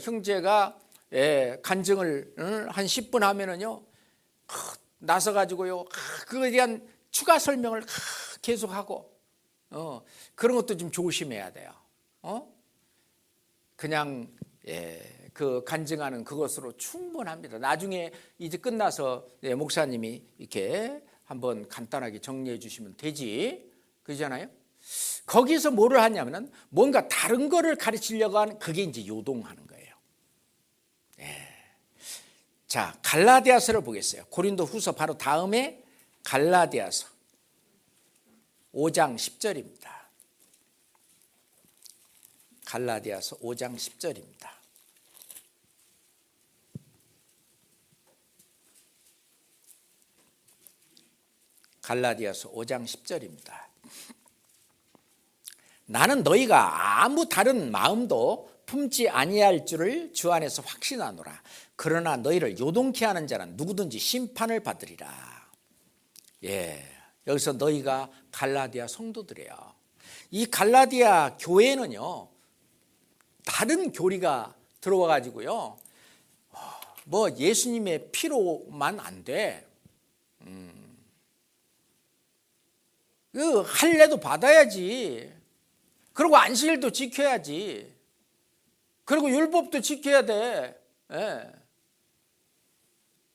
형제가 간증을 한 10분 하면은요 나서 가지고요 그거에 대한 추가 설명을 계속하고 그런 것도 좀 조심해야 돼요. 그냥 그 간증하는 그것으로 충분합니다. 나중에 이제 끝나서 목사님이 이렇게 한번 간단하게 정리해 주시면 되지 그러잖아요. 거기서 뭐를 하냐면은 뭔가 다른 거를 가르치려고 하는 그게 이제 요동하는 거예요. 자, 갈라디아서를 보겠어요. 고린도후서 바로 다음에 갈라디아서 5장 10절입니다. 갈라디아서 5장 10절입니다. 갈라디아서 5장 10절입니다. 나는 너희가 아무 다른 마음도 품지 아니할 줄을 주 안에서 확신하노라. 그러나 너희를 요동케 하는 자는 누구든지 심판을 받으리라. 여기서 너희가 갈라디아 성도들이에요. 이 갈라디아 교회는요 다른 교리가 들어와 가지고요 뭐 예수님의 피로만 안 돼. 그 할례도 받아야지. 그리고 안식일도 지켜야지. 그리고 율법도 지켜야 돼.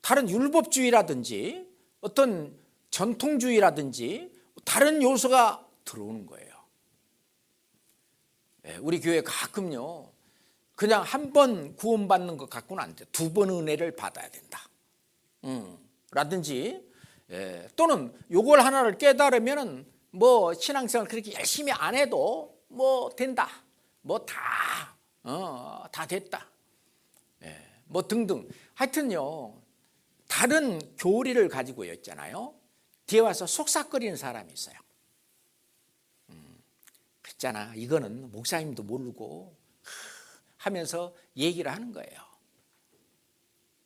다른 율법주의라든지 어떤 전통주의라든지 다른 요소가 들어오는 거예요. 우리 교회 가끔요, 그냥 한 번 구원받는 것 갖고는 안 돼. 두 번 은혜를 받아야 된다. 라든지, 또는 요걸 하나를 깨달으면은 뭐 신앙생활 그렇게 열심히 안 해도 뭐 된다. 뭐 다 됐다. 뭐 등등. 하여튼요, 다른 교리를 가지고 있잖아요. 뒤에 와서 속삭거리는 사람이 있어요. 그랬잖아. 이거는 목사님도 모르고 하면서 얘기를 하는 거예요.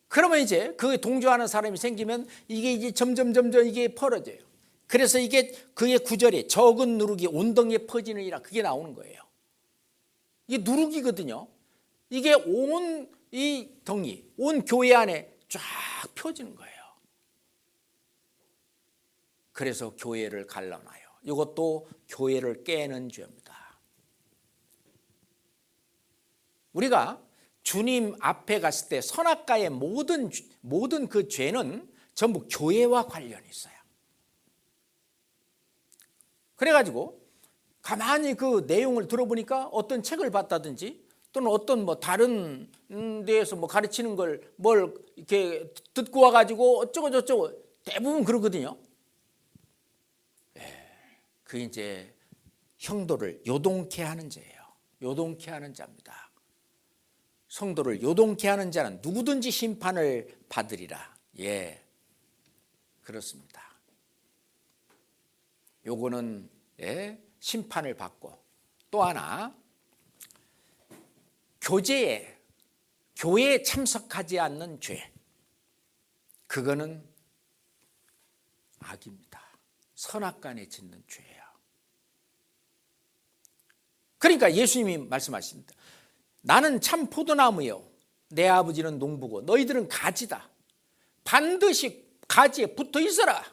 그러면 이제 그 동조하는 사람이 생기면 이게 이제 점점 이게 벌어져요. 그래서 이게 그의 구절에 적은 누룩이 온 덩이에 퍼지느니라, 그게 나오는 거예요. 이게 누룩이거든요. 이게 온 이 덩이, 온 교회 안에 쫙 펴지는 거예요. 그래서 교회를 갈라놔요. 이것도 교회를 깨는 죄입니다. 우리가 주님 앞에 갔을 때 선악과의 모든 그 죄는 전부 교회와 관련이 있어요. 그래가지고 가만히 그 내용을 들어보니까 어떤 책을 봤다든지 또는 어떤 뭐 다른 데에서 뭐 가르치는 걸 뭘 이렇게 듣고 와가지고 어쩌고 저쩌고 대부분 그러거든요. 그 이제 형도를 요동케 하는 죄예요. 요동케 하는 자입니다. 성도를 요동케 하는 자는 누구든지 심판을 받으리라. 예, 그렇습니다. 요거는 심판을 받고, 또 하나 교회에 참석하지 않는 죄, 그거는 악입니다. 선악간에 짓는 죄예요. 그러니까 예수님이 말씀하십니다. 나는 참 포도나무요, 내 아버지는 농부고 너희들은 가지다. 반드시 가지에 붙어 있어라.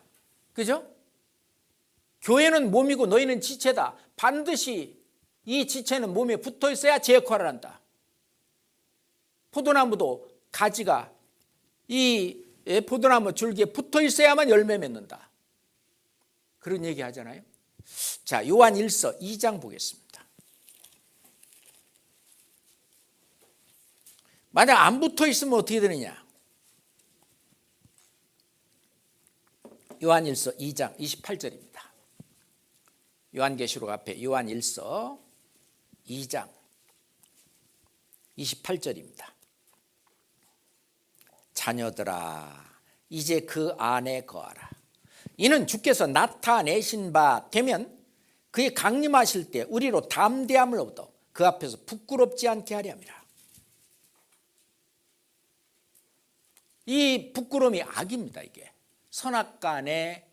그죠? 교회는 몸이고 너희는 지체다. 반드시 이 지체는 몸에 붙어 있어야 제 역할을 한다. 포도나무도 가지가 이 포도나무 줄기에 붙어 있어야만 열매 맺는다. 그런 얘기 하잖아요. 자, 요한 1서 2장 보겠습니다. 만약 안 붙어 있으면 어떻게 되느냐? 요한 1서 2장 28절입니다. 요한계시록 앞에 요한 1서 2장 28절입니다. 자녀들아, 이제 그 안에 거하라. 이는 주께서 나타내신 바 되면 그의 강림하실 때 우리로 담대함을 얻어 그 앞에서 부끄럽지 않게 하려 함이라. 이 부끄러움이 악입니다. 이게 선악간에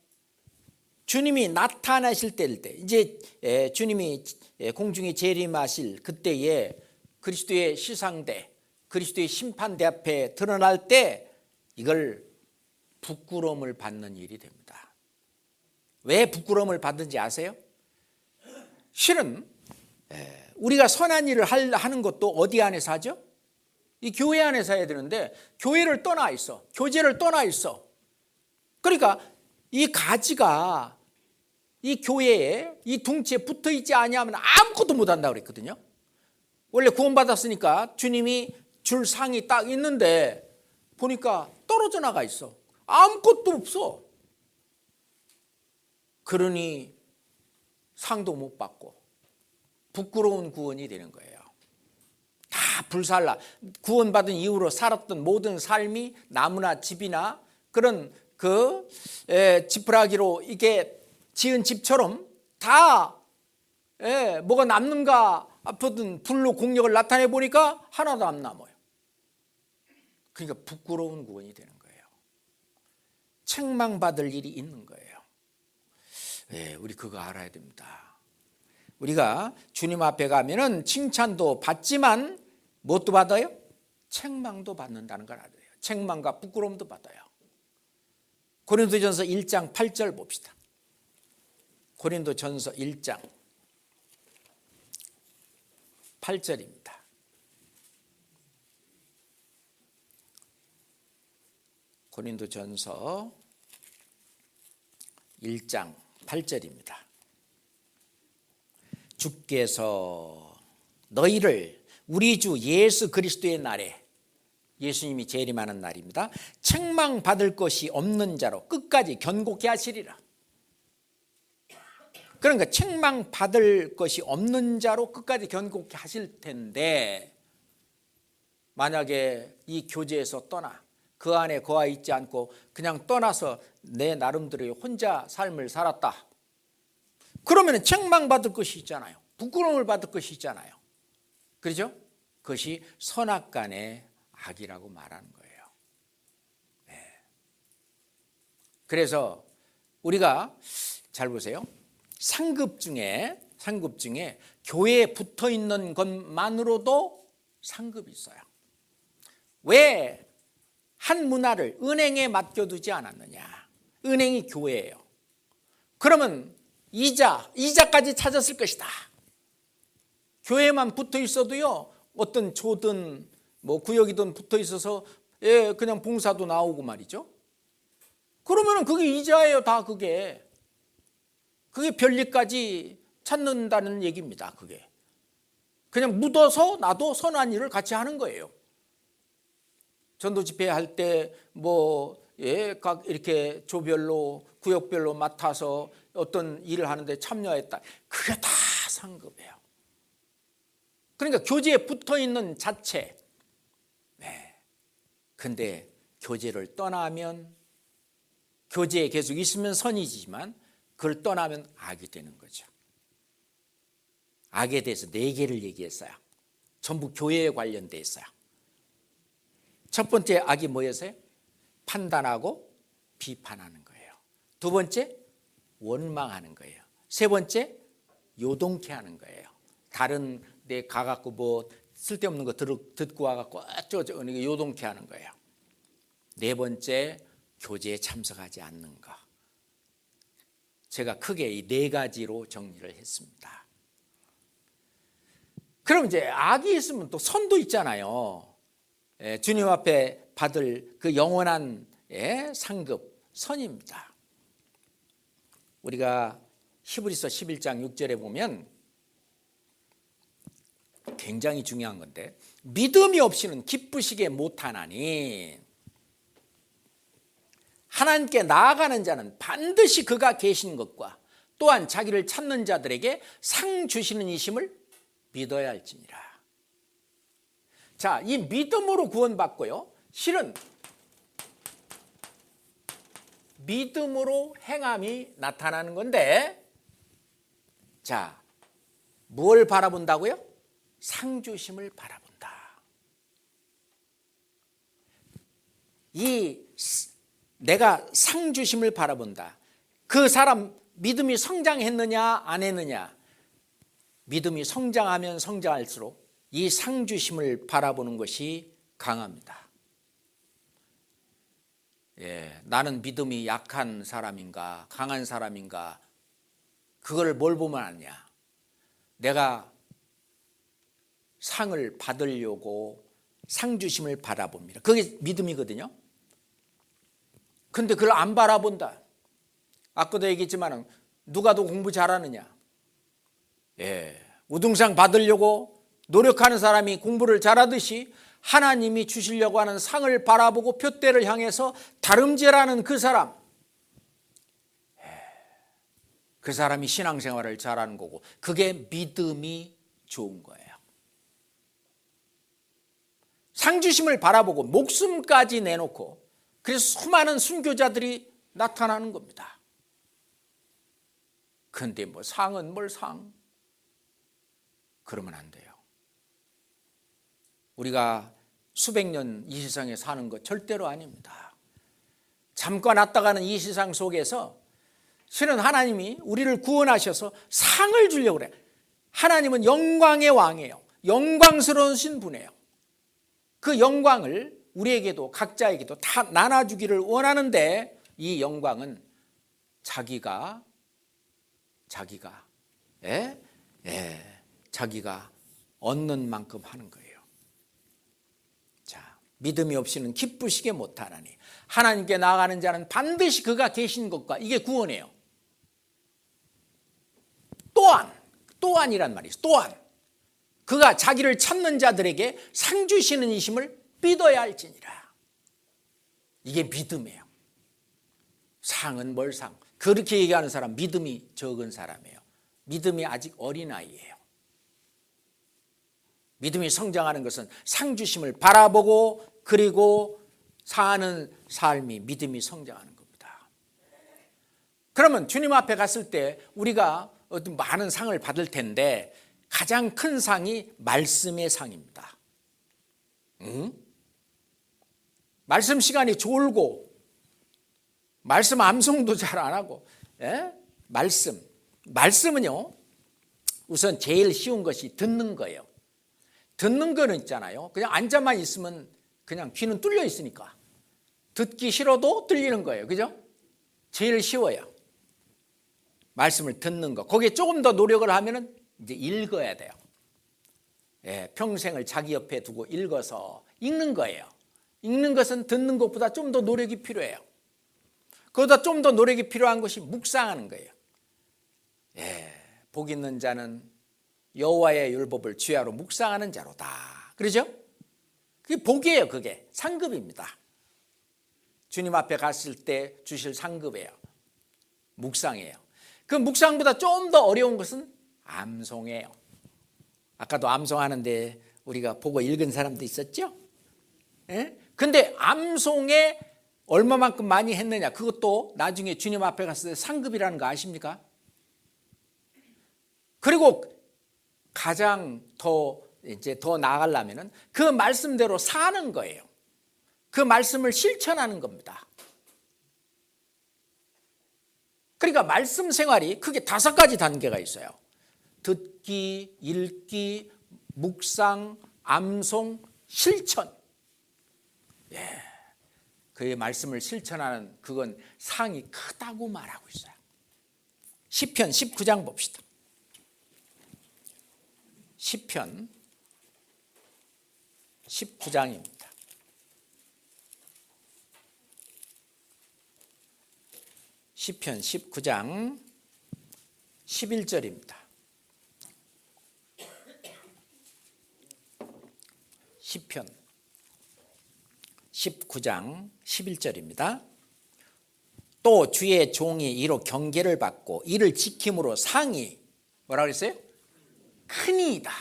주님이 나타나실 때일 때, 이제 주님이 공중에 재림하실 그때에 그리스도의 시상대, 그리스도의 심판대 앞에 드러날 때 이걸 부끄러움을 받는 일이 됩니다. 왜 부끄러움을 받는지 아세요? 실은 우리가 선한 일을 하는 것도 어디 안에서 하죠? 이 교회 안에서 해야 되는데 교회를 떠나 있어. 교제를 떠나 있어. 그러니까 이 가지가 이 교회에 이 둥지에 붙어 있지 아니하면 아무것도 못한다 그랬거든요. 원래 구원받았으니까 주님이 줄 상이 딱 있는데 보니까 떨어져 나가 있어. 아무것도 없어. 그러니 상도 못 받고 부끄러운 구원이 되는 거예요. 다 불살라. 구원받은 이후로 살았던 모든 삶이 나무나 집이나 그런 그 지푸라기로 이게 지은 집처럼 다 뭐가 남는가 아프든 불로 공력을 나타내 보니까 하나도 안 남아요. 그러니까 부끄러운 구원이 되는 거예요. 책망받을 일이 있는 거예요. 우리 그거 알아야 됩니다. 우리가 주님 앞에 가면은 칭찬도 받지만 무엇도 받아요? 책망도 받는다는 걸 알아요. 책망과 부끄러움도 받아요. 고린도전서 1장 8절 봅시다. 고린도전서 1장 8절입니다. 고린도전서 1장 8절입니다. 주께서 너희를 우리 주 예수 그리스도의 날에, 예수님이 재림하는 날입니다, 책망받을 것이 없는 자로 끝까지 견고케 하시리라. 그러니까 책망받을 것이 없는 자로 끝까지 견고케 하실 텐데, 만약에 이 교제에서 떠나 그 안에 거하 있지 않고 그냥 떠나서 내 나름대로 혼자 삶을 살았다, 그러면 책망받을 것이 있잖아요. 부끄러움을 받을 것이 있잖아요. 그렇죠? 그것이 선악간의 악이라고 말하는 거예요. 네. 그래서 우리가 잘 보세요. 상급 중에 교회에 붙어 있는 것만으로도 상급이 있어요. 왜 한 문화를 은행에 맡겨두지 않았느냐? 은행이 교회예요. 그러면 이자까지 찾았을 것이다. 교회만 붙어 있어도요, 어떤 조든 뭐 구역이든 붙어 있어서 그냥 봉사도 나오고 말이죠. 그러면 그게 이자예요. 다 그게 별리까지 찾는다는 얘기입니다. 그게 그냥 묻어서 나도 선한 일을 같이 하는 거예요. 전도 집회 할 때 각 이렇게 조별로 구역별로 맡아서 어떤 일을 하는데 참여했다, 그게 다 상급이에요. 그러니까 교제에 붙어 있는 자체. 네. 근데 교제를 떠나면, 교제에 계속 있으면 선이지만 그걸 떠나면 악이 되는 거죠. 악에 대해서 4개를 얘기했어요. 전부 교회에 관련돼 있어요. 첫 번째 악이 뭐였어요? 판단하고 비판하는 거예요. 두 번째, 원망하는 거예요. 세 번째, 요동케 하는 거예요. 다른 데 가갖고 뭐 쓸데없는 거 듣고 와갖고 어쩌고 요동케 하는 거예요. 네 번째, 교제에 참석하지 않는 거. 제가 크게 이 4가지로 정리를 했습니다. 그럼 이제 악이 있으면 또 선도 있잖아요. 주님 앞에 받을 그 영원한 상급, 선입니다. 우리가 히브리서 11장 6절에 보면 굉장히 중요한 건데, 믿음이 없이는 기쁘시게 못하나니 하나님께 나아가는 자는 반드시 그가 계신 것과 또한 자기를 찾는 자들에게 상 주시는 이심을 믿어야 할지니라. 자, 이 믿음으로 구원받고요, 실은 믿음으로 행함이 나타나는 건데, 자, 뭘 바라본다고요? 상 주심을 바라본다. 내가 상 주심을 바라본다. 그 사람 믿음이 성장했느냐 안 했느냐? 믿음이 성장하면 성장할수록 이 상 주심을 바라보는 것이 강합니다. 나는 믿음이 약한 사람인가 강한 사람인가, 그걸 뭘 보면 아냐? 내가 상을 받으려고 상 주심을 바라봅니다. 그게 믿음이거든요. 근데 그걸 안 바라본다. 아까도 얘기했지만 누가 더 공부 잘하느냐? 우등상 받으려고 노력하는 사람이 공부를 잘하듯이 하나님이 주시려고 하는 상을 바라보고 표대를 향해서 다름질하는 그 사람, 그 사람이 신앙생활을 잘하는 거고, 그게 믿음이 좋은 거예요. 상 주심을 바라보고 목숨까지 내놓고, 그래서 수많은 순교자들이 나타나는 겁니다. 근데 뭐 상은 뭘 상? 그러면 안 돼요. 우리가 수백 년 이 세상에 사는 것 절대로 아닙니다. 잠깐 왔다가는 이 세상 속에서 실은 하나님이 우리를 구원하셔서 상을 주려고 그래요. 하나님은 영광의 왕이에요. 영광스러우신 분이에요. 그 영광을 우리에게도 각자에게도 다 나눠주기를 원하는데, 이 영광은 자기가 얻는 만큼 하는 거예요. 자, 믿음이 없이는 기쁘시게 못하나니 하나님께 나아가는 자는 반드시 그가 계신 것과, 이게 구원이에요. 또한이란 말이죠. 또한 그가 자기를 찾는 자들에게 상 주시는 이심을 믿어야 할지니라. 이게 믿음이에요. 상은 뭘 상? 그렇게 얘기하는 사람 믿음이 적은 사람이에요. 믿음이 아직 어린아이예요. 믿음이 성장하는 것은 상 주심을 바라보고 그리고 사는 삶이 믿음이 성장하는 겁니다. 그러면 주님 앞에 갔을 때 우리가 어떤 많은 상을 받을 텐데 가장 큰 상이 말씀의 상입니다. 말씀 시간이 졸고 말씀 암송도 잘 안 하고, 예? 말씀은요 우선 제일 쉬운 것이 듣는 거예요. 듣는 거는 있잖아요, 그냥 앉아만 있으면 그냥 귀는 뚫려 있으니까 듣기 싫어도 들리는 거예요. 그죠? 제일 쉬워요. 말씀을 듣는 거. 거기에 조금 더 노력을 하면은 이제 읽어야 돼요. 예, 평생을 자기 옆에 두고 읽어서 읽는 거예요. 읽는 것은 듣는 것보다 좀 더 노력이 필요해요. 그보다 좀 더 노력이 필요한 것이 묵상하는 거예요. 예, 복 있는 자는 여호와의 율법을 주야로 묵상하는 자로다. 그러죠? 그게 복이에요. 그게 상급입니다. 주님 앞에 갔을 때 주실 상급이에요. 묵상이에요. 그 묵상보다 좀 더 어려운 것은 암송이에요. 아까도 암송하는데 우리가 보고 읽은 사람도 있었죠? 예? 근데 암송에 얼마만큼 많이 했느냐, 그것도 나중에 주님 앞에 갔을 때 상급이라는 거 아십니까? 그리고 가장 더 나아가려면은 그 말씀대로 사는 거예요. 그 말씀을 실천하는 겁니다. 그러니까 말씀 생활이 크게 5가지 단계가 있어요. 듣기, 읽기, 묵상, 암송, 실천. 예, 그의 말씀을 실천하는 그건 상이 크다고 말하고 있어요. 시편 19장 봅시다. 시편 19장입니다. 시편 19장 11절입니다. 시편 19장 11절입니다. 또 주의 종이 이로 경계를 받고 이를 지킴으로 상이 뭐라고 그랬어요? 크니이다.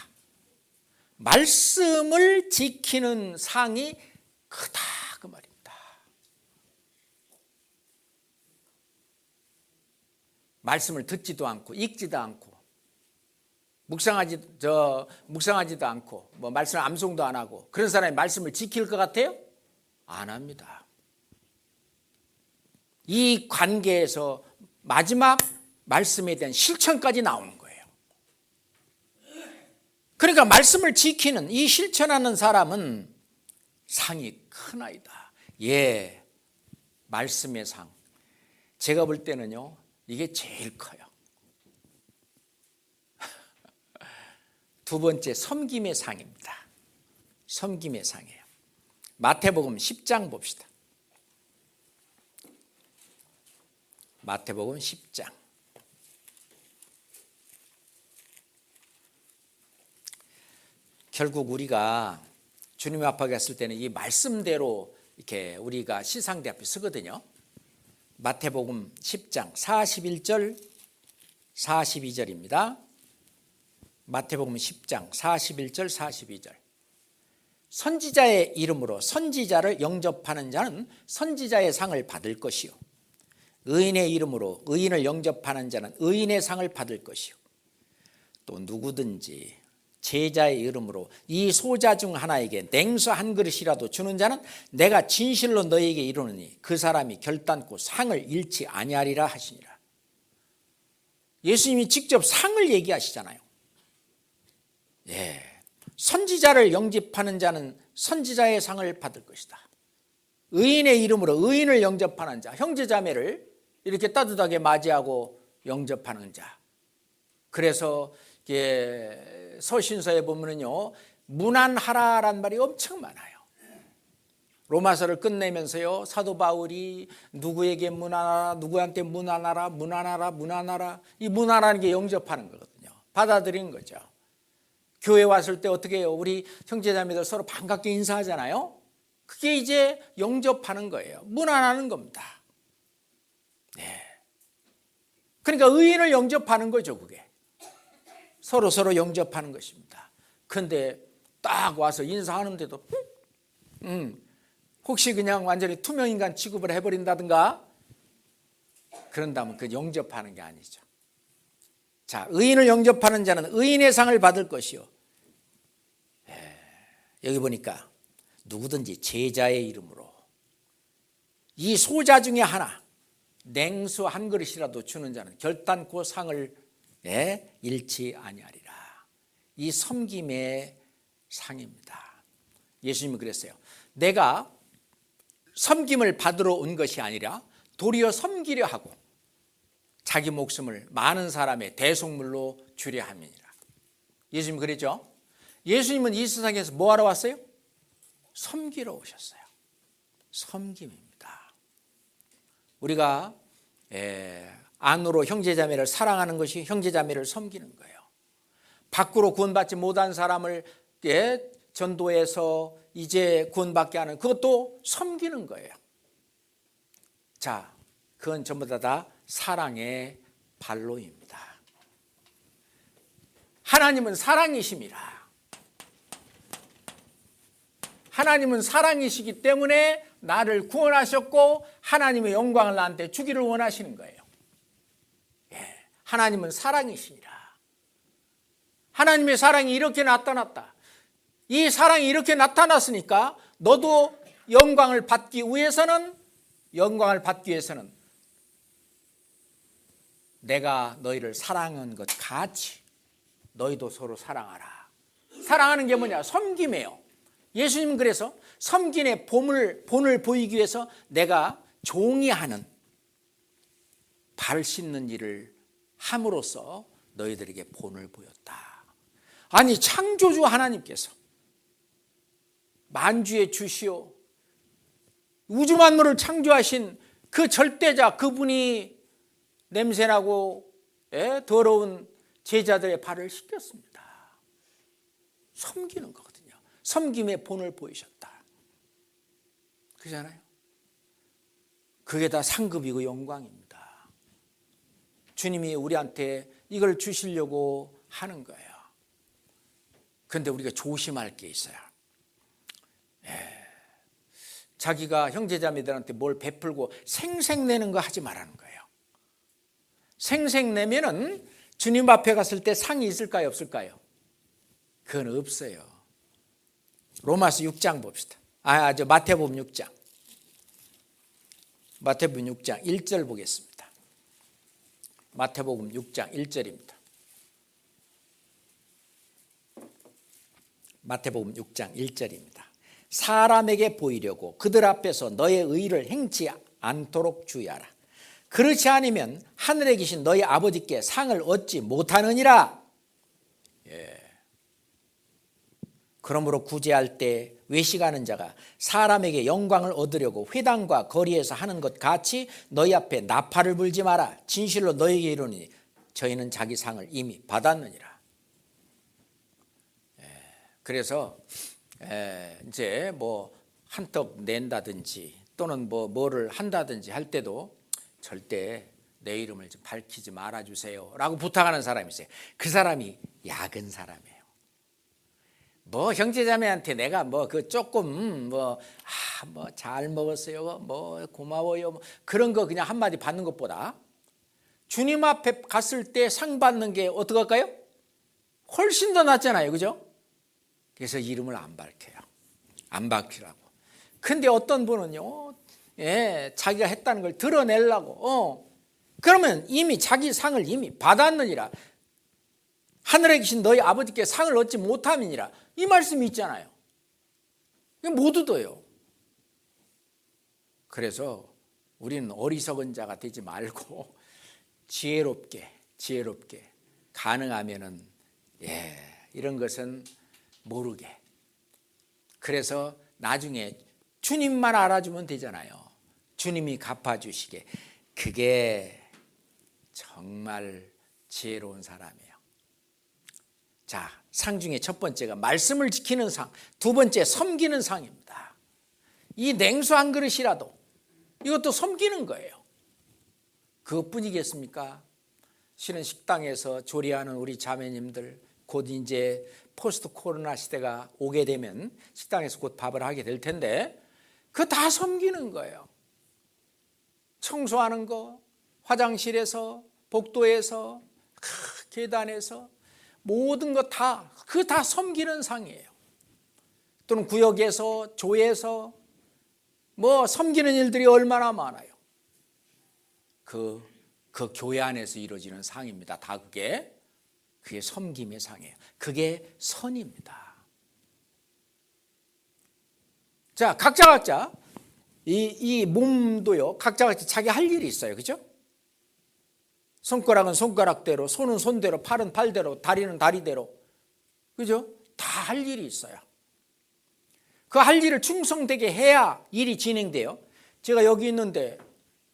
말씀을 지키는 상이 크다 그 말입니다. 말씀을 듣지도 않고 읽지도 않고 묵상하지도 않고 뭐 말씀 암송도 안 하고 그런 사람이 말씀을 지킬 것 같아요? 안 합니다. 이 관계에서 마지막 말씀에 대한 실천까지 나오는 거예요. 그러니까 말씀을 지키는 이 실천하는 사람은 상이 크나이다. 예, 말씀의 상. 제가 볼 때는요 이게 제일 커요. 두 번째 섬김의 상입니다. 섬김의 상이에요. 마태복음 10장 봅시다. 마태복음 10장. 결국 우리가 주님 앞에 갔을 때는 이 말씀대로 이렇게 우리가 시상대 앞에 서거든요. 마태복음 10장 41절 42절입니다. 마태복음 10장 41절 42절. 선지자의 이름으로 선지자를 영접하는 자는 선지자의 상을 받을 것이요, 의인의 이름으로 의인을 영접하는 자는 의인의 상을 받을 것이요, 또 누구든지 제자의 이름으로 이 소자 중 하나에게 냉수 한 그릇이라도 주는 자는 내가 진실로 너희에게 이르노니 그 사람이 결단코 상을 잃지 아니하리라 하시니라. 예수님이 직접 상을 얘기하시잖아요. 예, 선지자를 영접하는 자는 선지자의 상을 받을 것이다. 의인의 이름으로 의인을 영접하는 자, 형제자매를 이렇게 따뜻하게 맞이하고 영접하는 자. 그래서 서신서에 보면요 문안하라란 말이 엄청 많아요. 로마서를 끝내면서요 사도 바울이 누구에게 문안하라, 누구한테 문안하라. 이 문안하는 게 영접하는 거거든요. 받아들이는 거죠. 교회 왔을 때 어떻게 해요? 우리 형제자매들 서로 반갑게 인사하잖아요. 그게 이제 영접하는 거예요. 무난하는 겁니다. 네. 그러니까 의인을 영접하는 거죠, 그게. 서로 영접하는 것입니다. 그런데 딱 와서 인사하는데도 혹시 그냥 완전히 투명인간 취급을 해버린다든가 그런다면 그 영접하는 게 아니죠. 자, 의인을 영접하는 자는 의인의 상을 받을 것이요. 여기 보니까 누구든지 제자의 이름으로 이 소자 중에 하나 냉수 한 그릇이라도 주는 자는 결단코 상을 잃지 아니하리라. 이 섬김의 상입니다. 예수님은 그랬어요. 내가 섬김을 받으러 온 것이 아니라 도리어 섬기려 하고 자기 목숨을 많은 사람의 대속물로 주려 함이니라. 예수님 그랬죠. 예수님은 이 세상에서 뭐 하러 왔어요? 섬기러 오셨어요. 섬김입니다. 우리가 안으로 형제자매를 사랑하는 것이 형제자매를 섬기는 거예요. 밖으로 구원받지 못한 사람을 전도해서 이제 구원받게 하는 그것도 섬기는 거예요. 자, 그건 전부 다 사랑의 발로입니다. 하나님은 사랑이십니다. 하나님은 사랑이시기 때문에 나를 구원하셨고 하나님의 영광을 나한테 주기를 원하시는 거예요. 하나님은 사랑이시니라. 하나님의 사랑이 이렇게 나타났다. 이 사랑이 이렇게 나타났으니까 너도 영광을 받기 위해서는 내가 너희를 사랑한 것 같이 너희도 서로 사랑하라. 사랑하는 게 뭐냐? 섬김이에요. 예수님은 그래서 섬김의 본을 보이기 위해서 내가 종이 하는 발 씻는 일을 함으로써 너희들에게 본을 보였다. 아니, 창조주 하나님께서 만주의 주시오 우주 만물을 창조하신 그 절대자, 그분이 냄새나고 더러운 제자들의 발을 씻겼습니다. 섬기는 거거든요. 섬김의 본을 보이셨다. 그잖아요. 그게 다 상급이고 영광입니다. 주님이 우리한테 이걸 주시려고 하는 거예요. 그런데 우리가 조심할 게 있어요. 자기가 형제자매들한테 뭘 베풀고 생색내는 거 하지 말라는 거예요. 생색내면은 주님 앞에 갔을 때 상이 있을까요, 없을까요? 그건 없어요. 로마서 6장 봅시다. 마태복음 6장. 마태복음 6장 1절 보겠습니다. 마태복음 6장 1절입니다. 마태복음 6장 1절입니다. 사람에게 보이려고 그들 앞에서 너의 의를 행치 않도록 주의하라. 그렇지 않으면 하늘에 계신 너희 아버지께 상을 얻지 못하느니라. 그러므로 구제할 때 외식하는 자가 사람에게 영광을 얻으려고 회당과 거리에서 하는 것 같이 너희 앞에 나팔을 불지 마라. 진실로 너희에게 이르노니 저희는 자기 상을 이미 받았느니라. 그래서 이제 뭐 한턱 낸다든지 또는 뭐를 한다든지 할 때도 절대 내 이름을 좀 밝히지 말아주세요 라고 부탁하는 사람이 있어요. 그 사람이 약은 사람이에요. 뭐 형제자매한테 내가 그 조금 잘 먹었어요, 고마워요, 그런 거 그냥 한마디 받는 것보다 주님 앞에 갔을 때 상 받는 게 어떡할까요? 훨씬 더 낫잖아요, 그죠? 그래서 이름을 안 밝혀요. 안 밝히라고. 근데 어떤 분은요, 자기가 했다는 걸 드러내려고, 그러면 이미 자기 상을 이미 받았느니라. 하늘에 계신 너희 아버지께 상을 얻지 못함이니라. 이 말씀이 있잖아요. 못 얻어요. 그래서 우리는 어리석은 자가 되지 말고 지혜롭게 가능하면은 이런 것은 모르게. 그래서 나중에 주님만 알아주면 되잖아요. 주님이 갚아주시게. 그게 정말 지혜로운 사람이에요. 자, 상 중에 첫 번째가 말씀을 지키는 상, 두 번째 섬기는 상입니다. 이 냉수 한 그릇이라도 이것도 섬기는 거예요. 그것뿐이겠습니까? 실은 식당에서 조리하는 우리 자매님들, 곧 이제 포스트 코로나 시대가 오게 되면 식당에서 곧 밥을 하게 될 텐데 그거 다 섬기는 거예요. 청소하는 거, 화장실에서, 복도에서, 계단에서 모든 거 다, 그거 다 섬기는 상이에요. 또는 구역에서, 조에서 뭐 섬기는 일들이 얼마나 많아요. 그 교회 안에서 이루어지는 상입니다. 다 그게 섬김의 상이에요. 그게 선입니다. 자, 각자 이 몸도요, 각자 자기 할 일이 있어요. 그죠? 손가락은 손가락대로, 손은 손대로, 팔은 팔대로, 다리는 다리대로. 그죠? 다 할 일이 있어요. 그 할 일을 충성되게 해야 일이 진행돼요. 제가 여기 있는데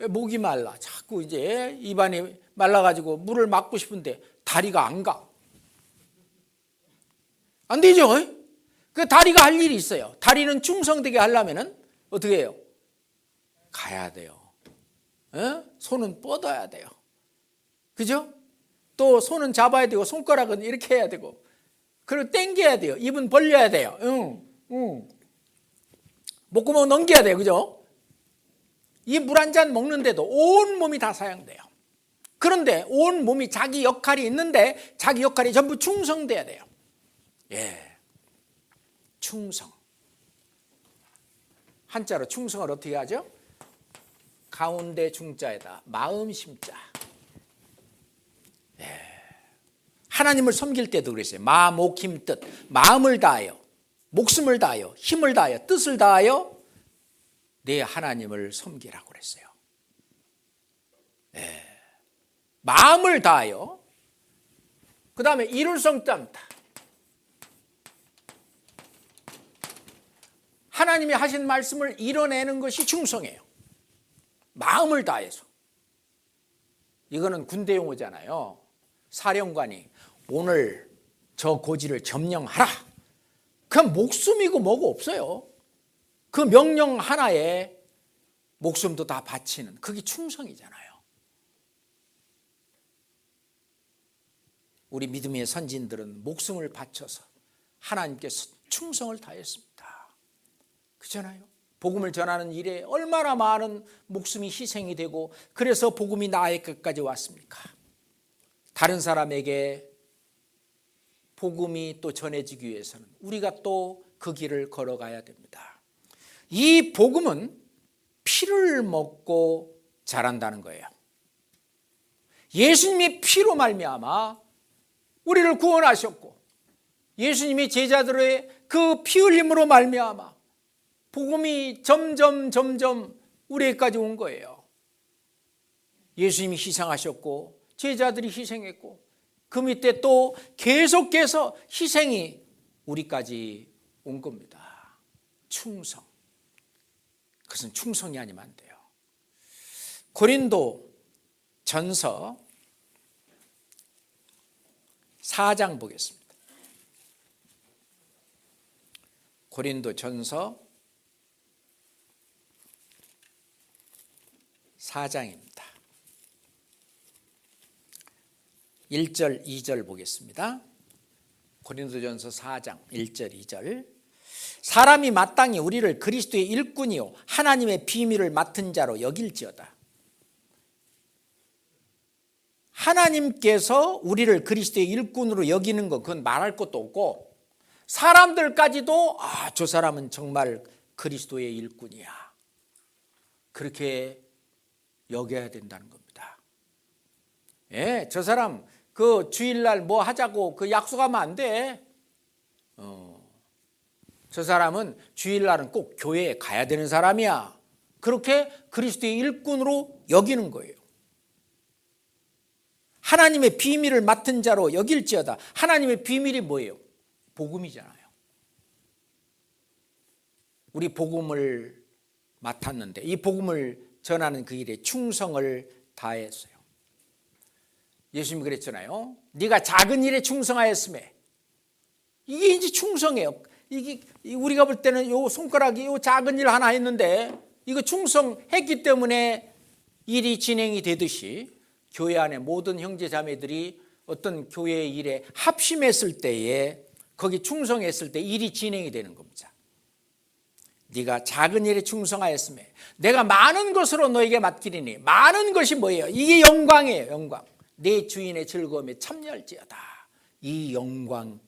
목이 말라. 자꾸 이제 입안이 말라가지고 물을 맞고 싶은데 다리가 안 가. 안 되죠? 그 다리가 할 일이 있어요. 다리는 충성되게 하려면은 어떻게 해요? 가야 돼요. 손은 뻗어야 돼요. 그죠? 또 손은 잡아야 되고 손가락은 이렇게 해야 되고 그리고 당겨야 돼요. 입은 벌려야 돼요. 목구멍 넘겨야 돼요. 그죠? 이 물 한 잔 먹는데도 온 몸이 다 사용돼요. 그런데 온 몸이 자기 역할이 있는데 자기 역할이 전부 충성돼야 돼요. 예, 충성. 한자로 충성을 어떻게 하죠? 가운데 중자에다 마음 심자. 예. 하나님을 섬길 때도 그랬어요. 마, 목, 힘, 뜻. 마음을 다하여, 목숨을 다하여, 힘을 다하여, 뜻을 다하여 내 하나님을 섬기라고 그랬어요. 예. 마음을 다하여, 그 다음에 이룰성담다. 하나님이 하신 말씀을 이뤄내는 것이 충성이에요. 마음을 다해서. 이거는 군대 용어잖아요. 사령관이 오늘 저 고지를 점령하라. 그건 목숨이고 뭐고 없어요. 그 명령 하나에 목숨도 다 바치는 그게 충성이잖아요. 우리 믿음의 선진들은 목숨을 바쳐서 하나님께 충성을 다했습니다. 그렇잖아요. 복음을 전하는 일에 얼마나 많은 목숨이 희생이 되고 그래서 복음이 나의 끝까지 왔습니까? 다른 사람에게 복음이 또 전해지기 위해서는 우리가 또 그 길을 걸어가야 됩니다. 이 복음은 피를 먹고 자란다는 거예요. 예수님이 피로 말미암아 우리를 구원하셨고 예수님이 제자들의 그 피 흘림으로 말미암아 복음이 점점 우리에게까지 온 거예요. 예수님이 희생하셨고 제자들이 희생했고 그 밑에 또 계속해서 희생이 우리까지 온 겁니다. 충성. 그것은 충성이 아니면 안 돼요. 고린도 전서 4장 보겠습니다. 고린도 전서 4장입니다. 1절, 2절 보겠습니다. 고린도전서 4장 1절, 2절. 사람이 마땅히 우리를 그리스도의 일꾼이요 하나님의 비밀을 맡은 자로 여길지어다. 하나님께서 우리를 그리스도의 일꾼으로 여기는 것 그건 말할 것도 없고 사람들까지도 저 사람은 정말 그리스도의 일꾼이야. 그렇게 여겨야 된다는 겁니다. 예, 저 사람 그 주일날 뭐 하자고 그 약속하면 안 돼. 저 사람은 주일날은 꼭 교회에 가야 되는 사람이야. 그렇게 그리스도의 일꾼으로 여기는 거예요. 하나님의 비밀을 맡은 자로 여길지어다. 하나님의 비밀이 뭐예요? 복음이잖아요. 우리 복음을 맡았는데 이 복음을 전하는 그 일에 충성을 다했어요. 예수님이 그랬잖아요. 네가 작은 일에 충성하였음에 이게 이제 충성이에요. 이게 우리가 볼 때는 요 손가락이 요 작은 일 하나 했는데 이거 충성했기 때문에 일이 진행이 되듯이 교회 안에 모든 형제 자매들이 어떤 교회의 일에 합심했을 때에 거기 충성했을 때 일이 진행이 되는 겁니다. 네가 작은 일에 충성하였으며 내가 많은 것으로 너에게 맡기리니. 많은 것이 뭐예요? 이게 영광이에요. 영광. 내 주인의 즐거움에 참여할지어다. 이 영광.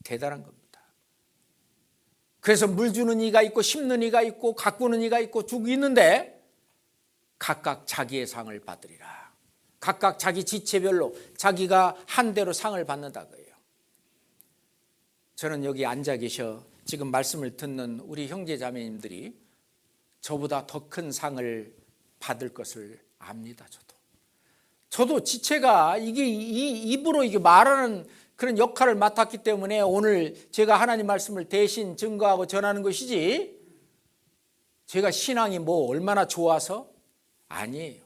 대단한 겁니다. 그래서 물 주는 이가 있고 심는 이가 있고 가꾸는 이가 있고 쭉 있는데 각각 자기의 상을 받으리라. 각각 자기 지체별로 자기가 한 대로 상을 받는다고요. 저는 여기 앉아 계셔 지금 말씀을 듣는 우리 형제 자매님들이 저보다 더 큰 상을 받을 것을 압니다. 저도 지체가 이게 입으로 이게 말하는 그런 역할을 맡았기 때문에 오늘 제가 하나님 말씀을 대신 증거하고 전하는 것이지, 제가 신앙이 뭐 얼마나 좋아서 아니에요.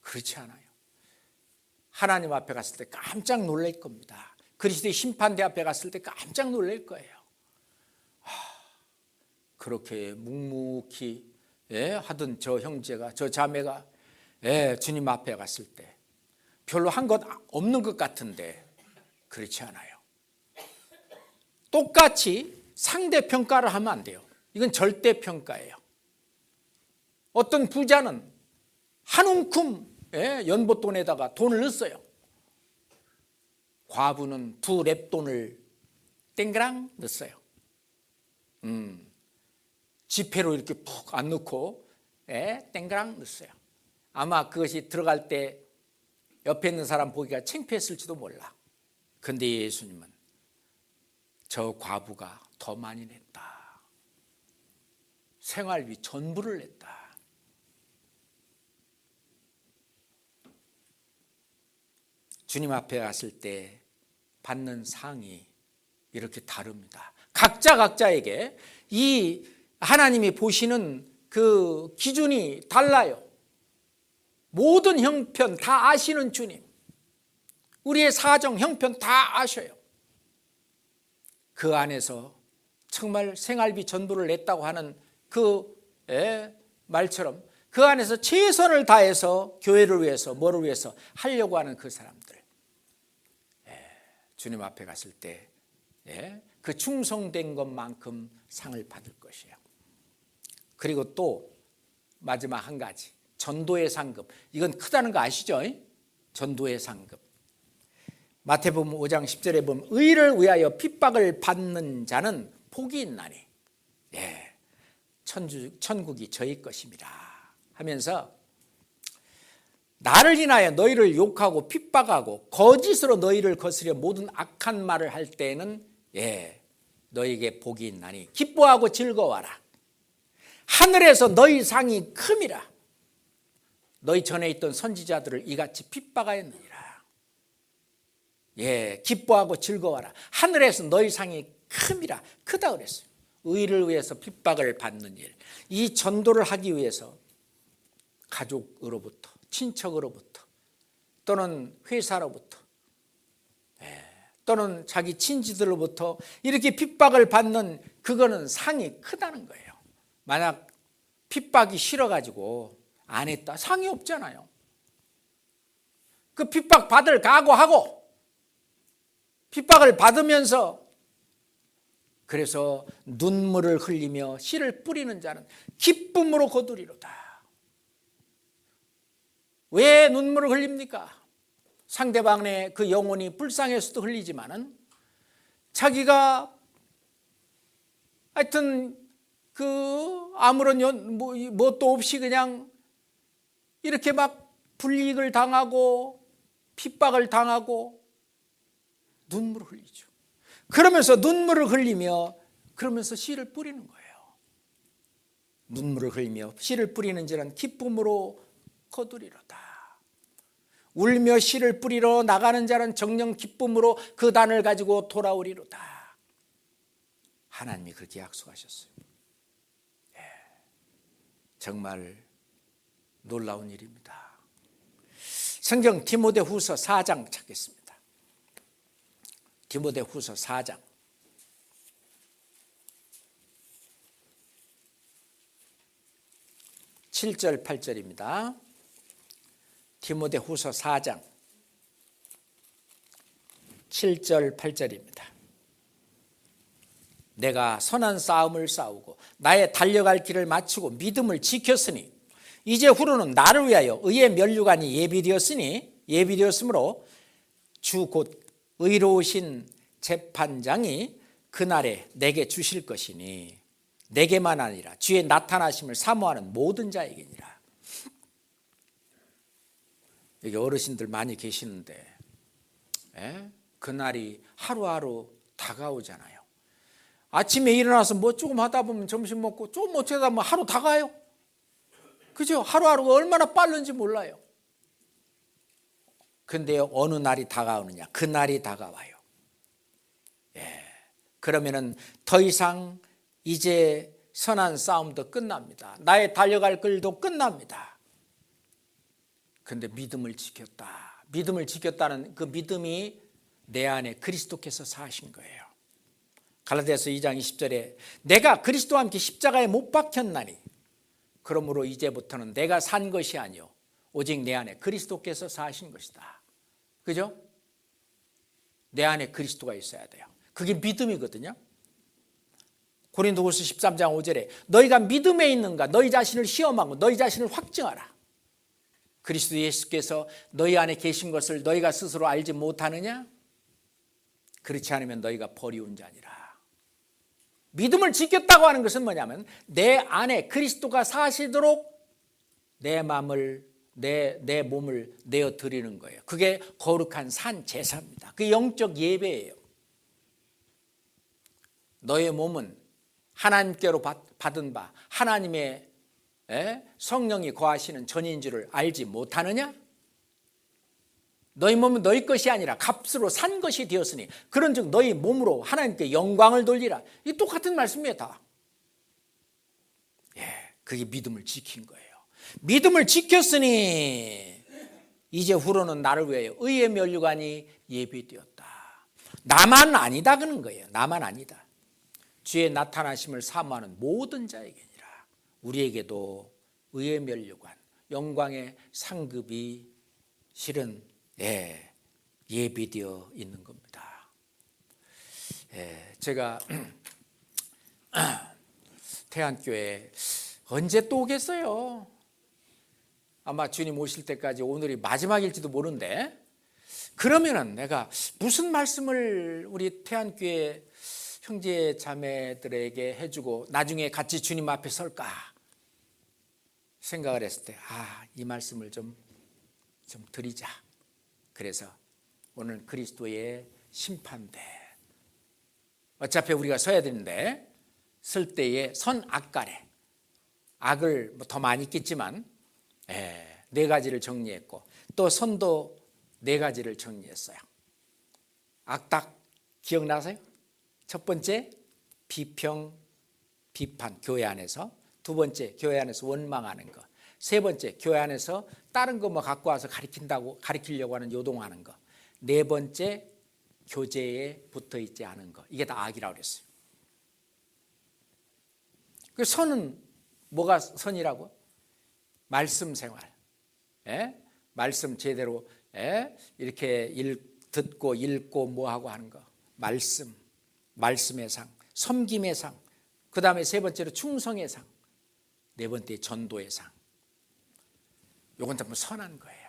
그렇지 않아요. 하나님 앞에 갔을 때 깜짝 놀랄 겁니다. 그리스도의 심판대 앞에 갔을 때 깜짝 놀랄 거예요. 그렇게 묵묵히 하던 저 형제가, 저 자매가 주님 앞에 갔을 때 별로 한 것 없는 것 같은데 그렇지 않아요. 똑같이 상대평가를 하면 안 돼요. 이건 절대평가예요. 어떤 부자는 한 움큼 연보돈에다가 돈을 넣었어요. 과부는 2랩돈을 땡그랑 넣었어요. 지폐로 이렇게 푹 안 넣고 땡그랑 넣었어요. 아마 그것이 들어갈 때 옆에 있는 사람 보기가 창피했을지도 몰라. 근데 예수님은 저 과부가 더 많이 냈다. 생활비 전부를 냈다. 주님 앞에 갔을 때 받는 상이 이렇게 다릅니다. 각자에게 이 하나님이 보시는 그 기준이 달라요. 모든 형편 다 아시는 주님, 우리의 사정 형편 다 아셔요. 그 안에서 정말 생활비 전부를 냈다고 하는 그 말처럼 그 안에서 최선을 다해서 교회를 위해서 뭐를 위해서 하려고 하는 그 사람들, 주님 앞에 갔을 때 그 충성된 것만큼 상을 받을 것이에요. 그리고 또 마지막 한 가지, 전도의 상급. 이건 크다는 거 아시죠? 전도의 상급. 마태복음 5장 10절에 보면 의를 위하여 핍박을 받는 자는 복이 있나니 천국이 저희 것입니다 하면서, 나를 인하여 너희를 욕하고 핍박하고 거짓으로 너희를 거스려 모든 악한 말을 할 때에는 너희에게 복이 있나니 기뻐하고 즐거워하라. 하늘에서 너희 상이 큼이라. 너희 전에 있던 선지자들을 이같이 핍박하였느니라. 기뻐하고 즐거워하라. 하늘에서 너희 상이 큼이라. 크다 그랬어요. 의를 위해서 핍박을 받는 일, 이 전도를 하기 위해서 가족으로부터, 친척으로부터, 또는 회사로부터, 또는 자기 친지들로부터 이렇게 핍박을 받는, 그거는 상이 크다는 거예요. 만약 핍박이 싫어가지고 안 했다, 상이 없잖아요. 그 핍박 받을 각오하고 핍박을 받으면서, 그래서 눈물을 흘리며 씨를 뿌리는 자는 기쁨으로 거두리로다. 왜 눈물을 흘립니까? 상대방의 그 영혼이 불쌍해서도 흘리지만은, 자기가 하여튼 그 아무런 뭣도 없이 그냥 이렇게 막 불이익을 당하고 핍박을 당하고 눈물을 흘리죠. 그러면서 눈물을 흘리며 그러면서 씨를 뿌리는 거예요. 눈물을 흘리며 씨를 뿌리는 자는 기쁨으로 거두리로다. 울며 씨를 뿌리러 나가는 자는 정녕 기쁨으로 그 단을 가지고 돌아오리로다. 하나님이 그렇게 약속하셨어요. 정말 놀라운 일입니다. 성경 디모데후서 4장 찾겠습니다. 디모데후서 4장 7절 8절입니다. 디모데후서 4장 7절 8절입니다. 내가 선한 싸움을 싸우고 나의 달려갈 길을 마치고 믿음을 지켰으니 이제 후로는 나를 위하여 의의 면류관이 예비되었으므로 주 곧 의로우신 재판장이 그날에 내게 주실 것이니 내게만 아니라 주의 나타나심을 사모하는 모든 자에게니라. 여기 어르신들 많이 계시는데 그날이 하루하루 다가오잖아요. 아침에 일어나서 뭐 조금 하다 보면 점심 먹고 조금 어쩌다 보면 하루 다 가요. 그죠? 하루하루가 얼마나 빠른지 몰라요. 근데 어느 날이 다가오느냐? 그날이 다가와요. 그러면은 더 이상 이제 선한 싸움도 끝납니다. 나의 달려갈 길도 끝납니다. 근데 믿음을 지켰다. 믿음을 지켰다는 그 믿음이 내 안에 그리스도께서 사신 거예요. 갈라디아서 2장 20절에 내가 그리스도와 함께 십자가에 못 박혔나니 그러므로 이제부터는 내가 산 것이 아니요 오직 내 안에 그리스도께서 사신 것이다. 그죠? 내 안에 그리스도가 있어야 돼요. 그게 믿음이거든요. 고린도후서 13장 5절에 너희가 믿음에 있는가 너희 자신을 시험하고 너희 자신을 확증하라. 그리스도 예수께서 너희 안에 계신 것을 너희가 스스로 알지 못하느냐? 그렇지 않으면 너희가 버리운 자니라. 믿음을 지켰다고 하는 것은 뭐냐면 내 안에 그리스도가 사시도록 내 마음을 내 몸을 내어 드리는 거예요. 그게 거룩한 산 제사입니다. 그게 영적 예배예요. 너의 몸은 하나님께로 받은 바 하나님의 성령이 거하시는 전인 줄을 알지 못하느냐? 너희 몸은 너희 것이 아니라 값으로 산 것이 되었으니 그런즉 너희 몸으로 하나님께 영광을 돌리라. 이 똑같은 말씀이에요. 다. 그게 믿음을 지킨 거예요. 믿음을 지켰으니 이제 후로는 나를 위하여 의의 면류관이 예비되었다. 나만 아니다 그런 거예요. 나만 아니다. 주의 나타나심을 사모하는 모든 자에게니라. 우리에게도 의의 면류관, 영광의 상급이 실은 예비되어 있는 겁니다. 제가 태안교회 언제 또 오겠어요? 아마 주님 오실 때까지 오늘이 마지막일지도 모르는데 그러면은 내가 무슨 말씀을 우리 태안교회 형제 자매들에게 해주고 나중에 같이 주님 앞에 설까 생각을 했을 때 이 말씀을 좀 드리자. 그래서 오늘 그리스도의 심판대 어차피 우리가 서야 되는데 설 때에 선악가래 악을 더 많이 있겠지만 4가지를 정리했고 또 선도 4가지를 정리했어요. 악딱 기억나세요? 첫 번째 비평, 비판 교회 안에서, 두 번째 교회 안에서 원망하는 거, 세 번째 교회 안에서 다른 거 뭐 갖고 와서 가리키려고 하는 요동하는 거, 네 번째 교제에 붙어 있지 않은 거. 이게 다 악이라고 그랬어요. 그 선은 뭐가 선이라고? 말씀 생활, 말씀 제대로 이렇게 듣고 읽고 뭐하고 하는 거, 말씀의 상, 섬김의 상, 그 다음에 세 번째로 충성의 상, 네 번째 전도의 상. 이건 전부 선한 거예요.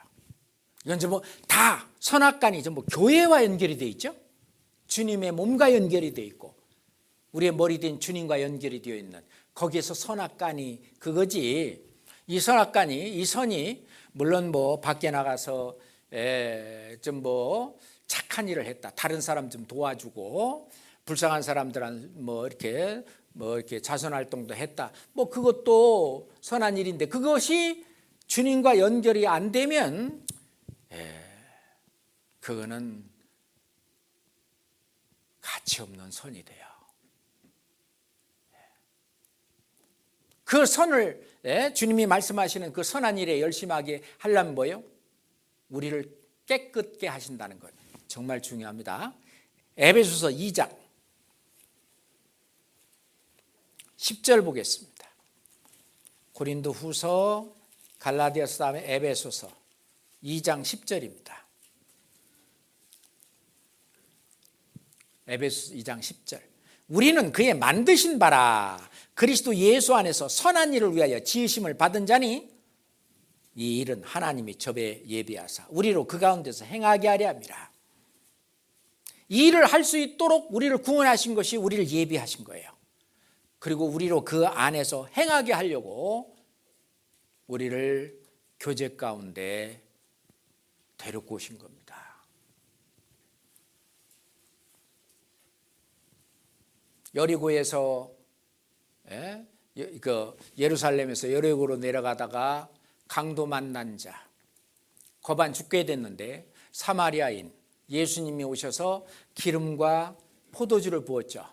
이건 전부 다 선악간이 전부 교회와 연결이 되어 있죠. 주님의 몸과 연결이 되어 있고 우리의 머리 된 주님과 연결이 되어 있는 거기에서 선악간이 그거지. 이 선악간이, 이 선이 물론 뭐 밖에 나가서 좀 뭐 착한 일을 했다. 다른 사람 좀 도와주고 불쌍한 사람들한 뭐 이렇게 자선 활동도 했다. 뭐 그것도 선한 일인데 그것이 주님과 연결이 안 되면 그거는 가치 없는 선이 돼요. 그 선을 주님이 말씀하시는 그 선한 일에 열심하게 하려면 뭐예요? 우리를 깨끗게 하신다는 것 정말 중요합니다. 에베소서 2장 10절 보겠습니다. 고린도 후서, 갈라디아서 다음에 에베소서 2장 10절입니다. 에베소서 2장 10절. 우리는 그의 만드신 바라 그리스도 예수 안에서 선한 일을 위하여 지으심을 받은 자니 이 일은 하나님이 접에 예비하사 우리로 그 가운데서 행하게 하려 함이라. 이 일을 할 수 있도록 우리를 구원하신 것이 우리를 예비하신 거예요. 그리고 우리로 그 안에서 행하게 하려고 우리를 교제 가운데 데리고 오신 겁니다. 여리고에서 예루살렘에서 여리고로 내려가다가 강도 만난 자, 거반 죽게 됐는데 사마리아인 예수님이 오셔서 기름과 포도주를 부었죠.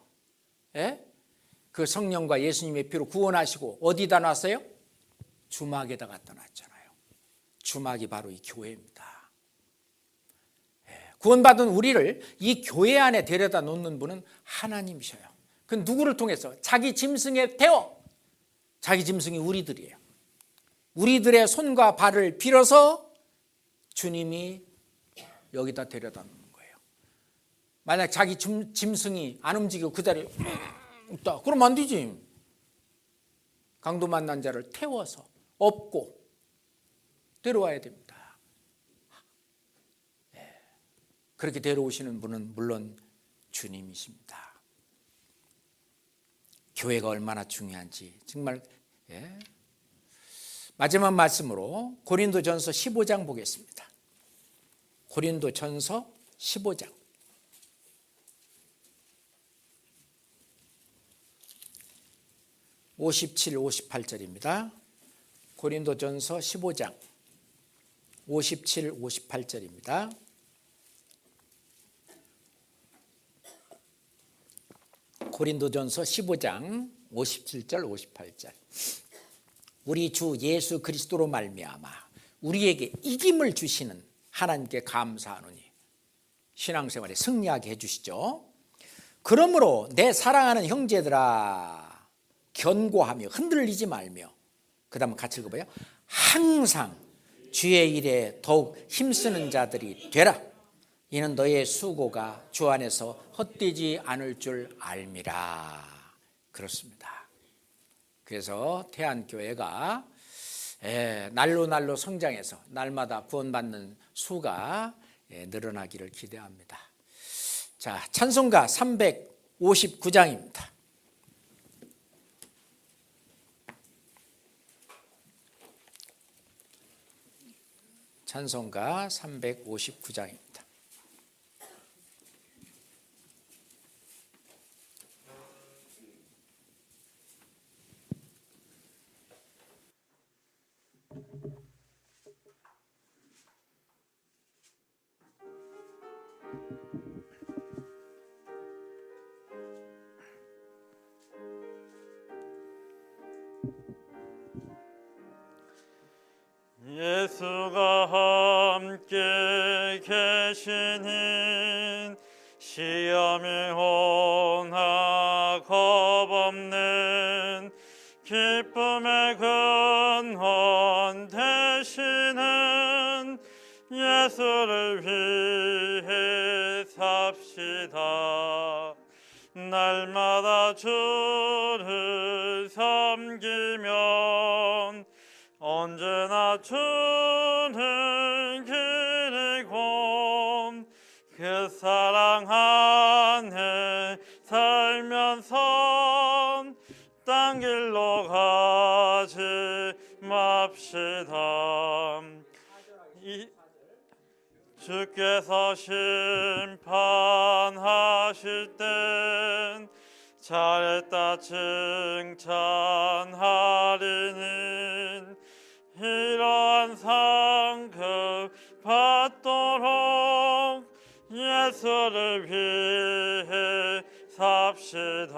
그 성령과 예수님의 피로 구원하시고 어디다 놨어요? 주막에다 갖다 놨잖아요. 주막이 바로 이 교회입니다. 구원받은 우리를 이 교회 안에 데려다 놓는 분은 하나님이셔요. 그 누구를 통해서? 자기 짐승에 태워. 자기 짐승이 우리들이에요. 우리들의 손과 발을 빌어서 주님이 여기다 데려다 놓는 거예요. 만약 자기 짐승이 안 움직이고 그 자리에 있다, 그러면 안 되지. 강도 만난 자를 태워서 업고 데려와야 됩니다. 그렇게 데려오시는 분은 물론 주님이십니다. 교회가 얼마나 중요한지 정말. 마지막 말씀으로 고린도전서 15장 보겠습니다. 고린도전서 15장 57, 58절입니다. 고린도전서 15장 57, 58절입니다. 고린도전서 15장 57절 58절. 우리 주 예수 그리스도로 말미암아 우리에게 이김을 주시는 하나님께 감사하노니 신앙생활에 승리하게 해주시죠. 그러므로 내 사랑하는 형제들아 견고하며 흔들리지 말며, 그 다음 같이 읽어봐요. 항상 주의 일에 더욱 힘쓰는 자들이 되라. 이는 너의 수고가 주 안에서 헛되지 않을 줄 알미라. 그렇습니다. 그래서 태안교회가 날로 성장해서 날마다 구원받는 수가 늘어나기를 기대합니다. 자, 찬송가 359장입니다. 찬송가 359장입니다. 예수가 함께 계시니 시험이 오나 겁없는 기쁨의 근원 되시는 예수를 위해 삽시다. 날마다 주를 섬기면 언제나 주는 길이고 그 사랑 안에 살면서 딴 길로 가지 맙시다. 주께서 심판하실 땐 잘했다 칭찬하리니 이러한 상급 받도록 예수를 위해 삽시다.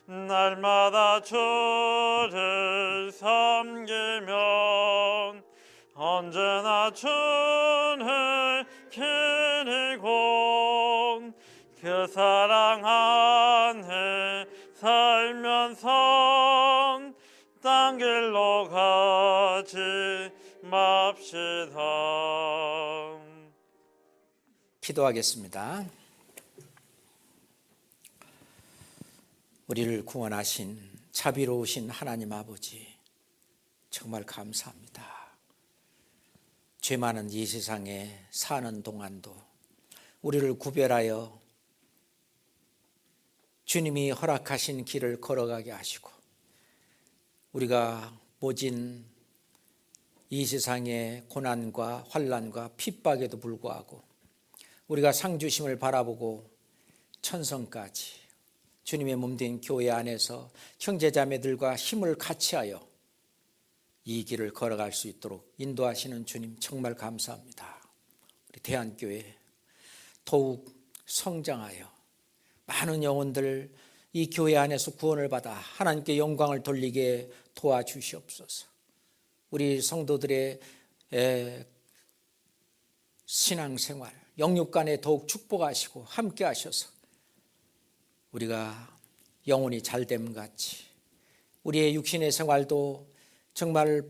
날마다 주를 섬기면 언제나 주는 길이고 그 사랑 안에 살면서 딴 길로 가지 맙시다. 기도하겠습니다. 우리를 구원하신 자비로우신 하나님 아버지, 정말 감사합니다. 죄 많은 이 세상에 사는 동안도 우리를 구별하여 주님이 허락하신 길을 걸어가게 하시고, 우리가 모진 이 세상의 고난과 환난과 핍박에도 불구하고 우리가 상주심을 바라보고 천성까지 주님의 몸된 교회 안에서 형제자매들과 힘을 같이하여 이 길을 걸어갈 수 있도록 인도하시는 주님, 정말 감사합니다. 우리 대한교회 더욱 성장하여 많은 영혼들 이 교회 안에서 구원을 받아 하나님께 영광을 돌리게 도와주시옵소서. 우리 성도들의 신앙생활, 영육간에 더욱 축복하시고 함께 하셔서 우리가 영혼이 잘됨 같이 우리의 육신의 생활도 정말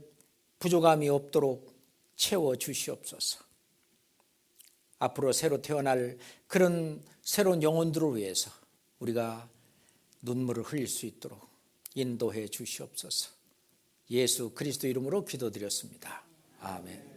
부족함이 없도록 채워주시옵소서. 앞으로 새로 태어날 그런 새로운 영혼들을 위해서 우리가 눈물을 흘릴 수 있도록 인도해 주시옵소서. 예수 그리스도 이름으로 기도드렸습니다. 아멘.